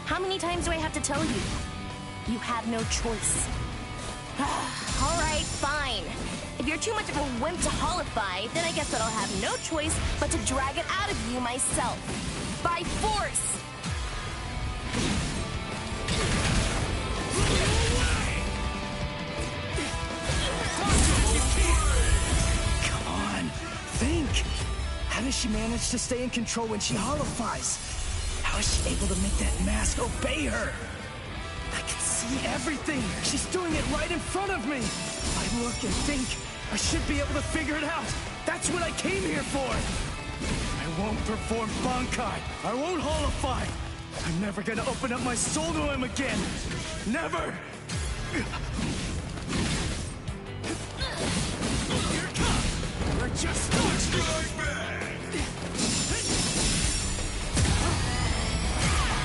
How many times do I have to tell you? You have no choice. All right, fine. If you're too much of a wimp to holify, then I guess that I'll have no choice but to drag it out of you myself. By force! Come on, think! How does she manage to stay in control when she holifies? How is she able to make that mask obey her? I can see everything! She's doing it right in front of me! I look and think, I should be able to figure it out! That's what I came here for! I won't perform Bankai! I won't holify! I'm never gonna open up my soul to him again! Never! Here it comes! We're just strike back!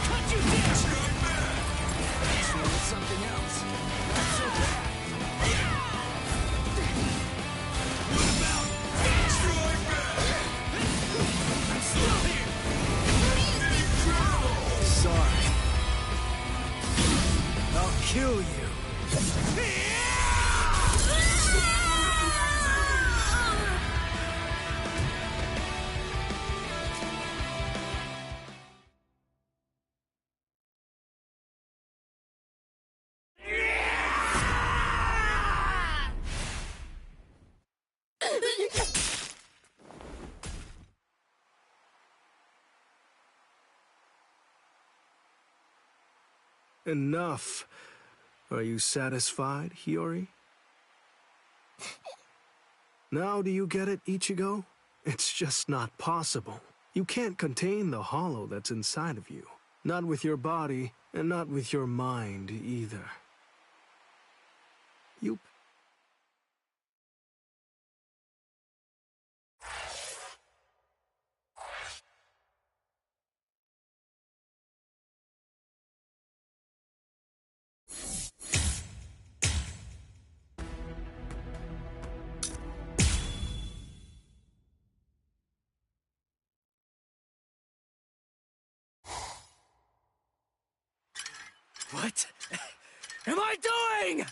Cut you down! Strike back! Actually, something else. Not so bad. What about strike back? I'm still here! Incredible! Sorry. I'll kill you. Enough. Are you satisfied, Hiyori? Now do you get it, Ichigo? It's just not possible. You can't contain the hollow that's inside of you. Not with your body, and not with your mind either. You... What am I doing?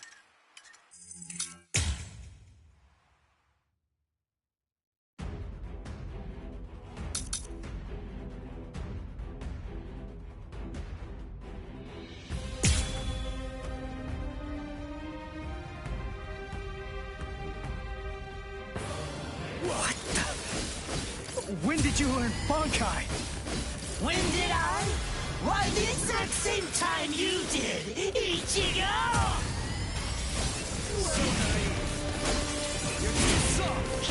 When did you learn Bankai? When did I? Why, the exact same time you did, Ichigo! You're too soft!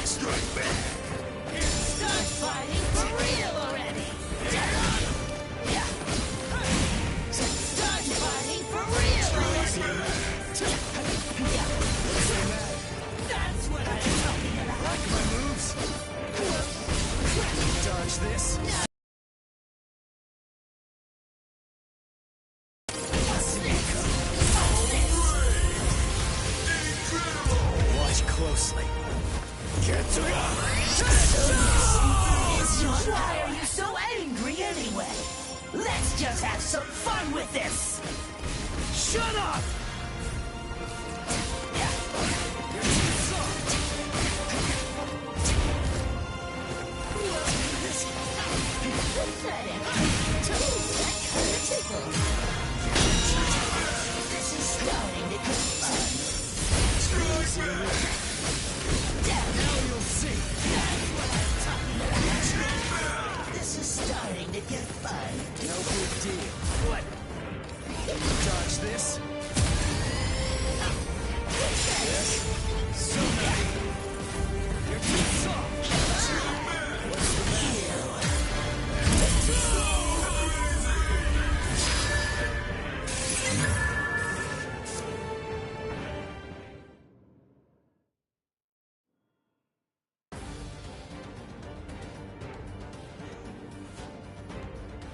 Strike back! Start fighting for real already! Start fighting for real already! That's what I'm talking about! Like my moves? Dodge this. Watch closely. Why are you so angry anyway? Let's just have some fun with this! Shut up! This is starting to get fun. Now you'll see. That's what I'm talking about. This is starting to get fun. No big deal. What? Dodge this? Yes? So you're too soft. What's the matter?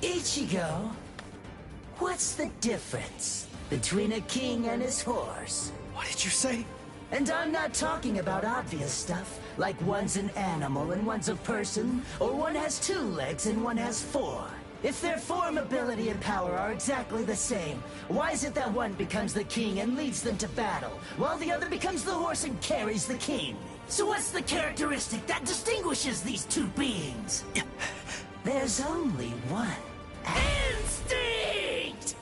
Ichigo, what's the difference between a king and his horse? What did you say? And I'm not talking about obvious stuff, like one's an animal and one's a person, or one has 2 legs and one has 4. If their form, ability, and power are exactly the same, why is it that one becomes the king and leads them to battle, while the other becomes the horse and carries the king? So what's the characteristic that distinguishes these 2 beings? There's only one. Instinct!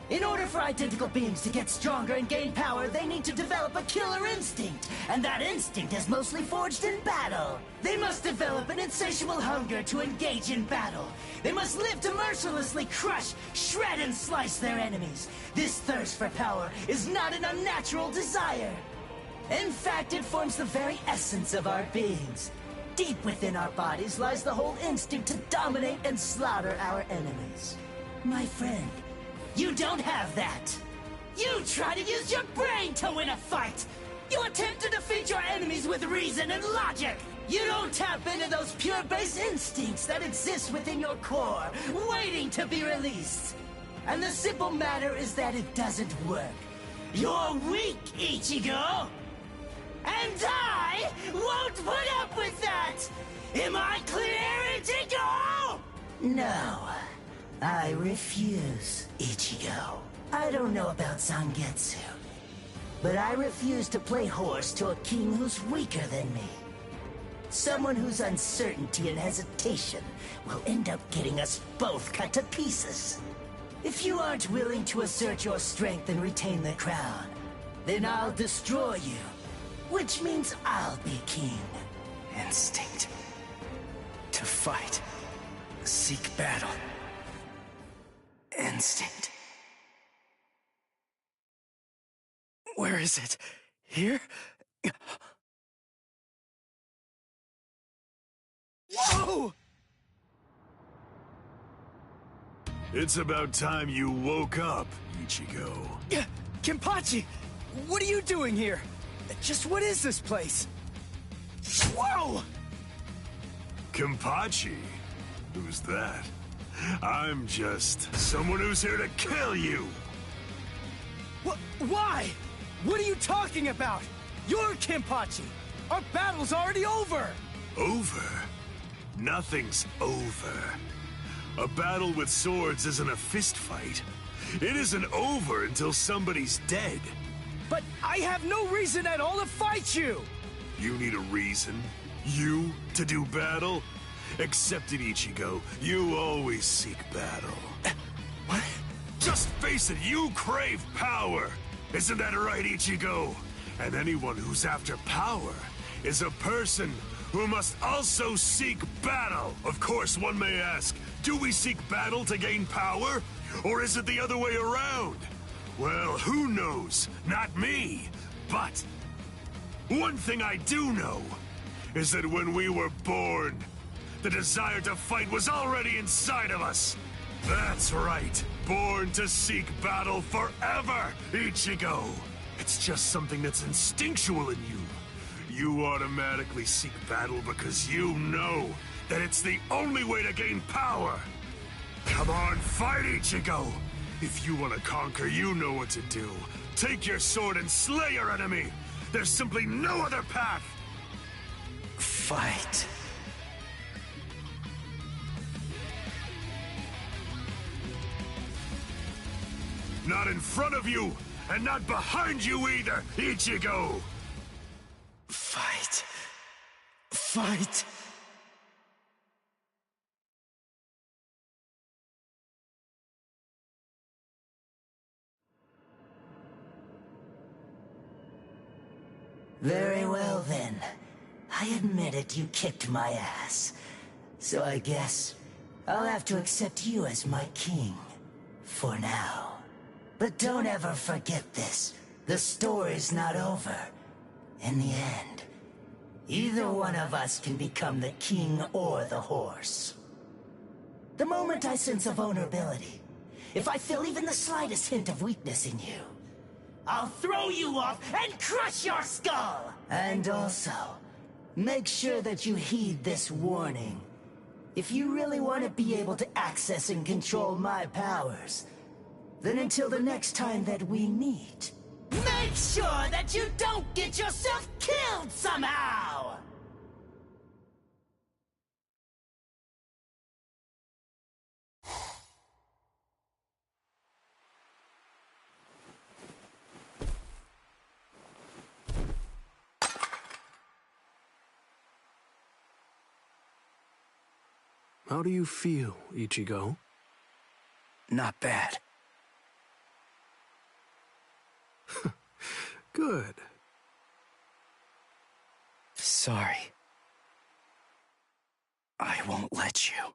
In order for identical beings to get stronger and gain power, they need to develop a killer instinct. And that instinct is mostly forged in battle. They must develop an insatiable hunger to engage in battle. They must live to mercilessly crush, shred, and slice their enemies. This thirst for power is not an unnatural desire. In fact, it forms the very essence of our beings. Deep within our bodies lies the whole instinct to dominate and slaughter our enemies. My friend, you don't have that. You try to use your brain to win a fight. You attempt to defeat your enemies with reason and logic. You don't tap into those pure base instincts that exist within your core, waiting to be released. And the simple matter is that it doesn't work. You're weak, Ichigo! And I won't put up with that! Am I clear, Ichigo? No, I refuse, Ichigo. I don't know about Zangetsu, but I refuse to play horse to a king who's weaker than me. Someone whose uncertainty and hesitation will end up getting us both cut to pieces. If you aren't willing to assert your strength and retain the crown, then I'll destroy you. Which means I'll be king. Instinct. To fight. Seek battle. Instinct. Where is it? Here? Whoa! It's about time you woke up, Ichigo. Kenpachi! What are you doing here? Just what is this place? Whoa! Kenpachi? Who's that? I'm just someone who's here to kill you! Why? What are you talking about? You're Kenpachi! Our battle's already over! Over? Nothing's over. A battle with swords isn't a fist fight. It isn't over until somebody's dead. But I have no reason at all to fight you! You need a reason? You to do battle? Accept it, Ichigo. You always seek battle. What? Just face it, you crave power! Isn't that right, Ichigo? And anyone who's after power is a person who must also seek battle. Of course, one may ask, do we seek battle to gain power? Or is it the other way around? Well, who knows? Not me. But one thing I do know is that when we were born, the desire to fight was already inside of us. That's right. Born to seek battle forever, Ichigo. It's just something that's instinctual in you. You automatically seek battle because you know that it's the only way to gain power. Come on, fight, Ichigo! If you want to conquer, you know what to do. Take your sword and slay your enemy! There's simply no other path! Fight. Not in front of you, and not behind you either, Ichigo! Fight. Fight. Very well, then. I admit it, you kicked my ass. So I guess I'll have to accept you as my king. For now. But don't ever forget this. The story's not over. In the end, either one of us can become the king or the horse. The moment I sense a vulnerability, if I feel even the slightest hint of weakness in you, I'll throw you off and crush your skull! And also, make sure that you heed this warning. If you really want to be able to access and control my powers, then until the next time that we meet, make sure that you don't get yourself killed somehow! How do you feel, Ichigo? Not bad. Good. Sorry. I won't let you.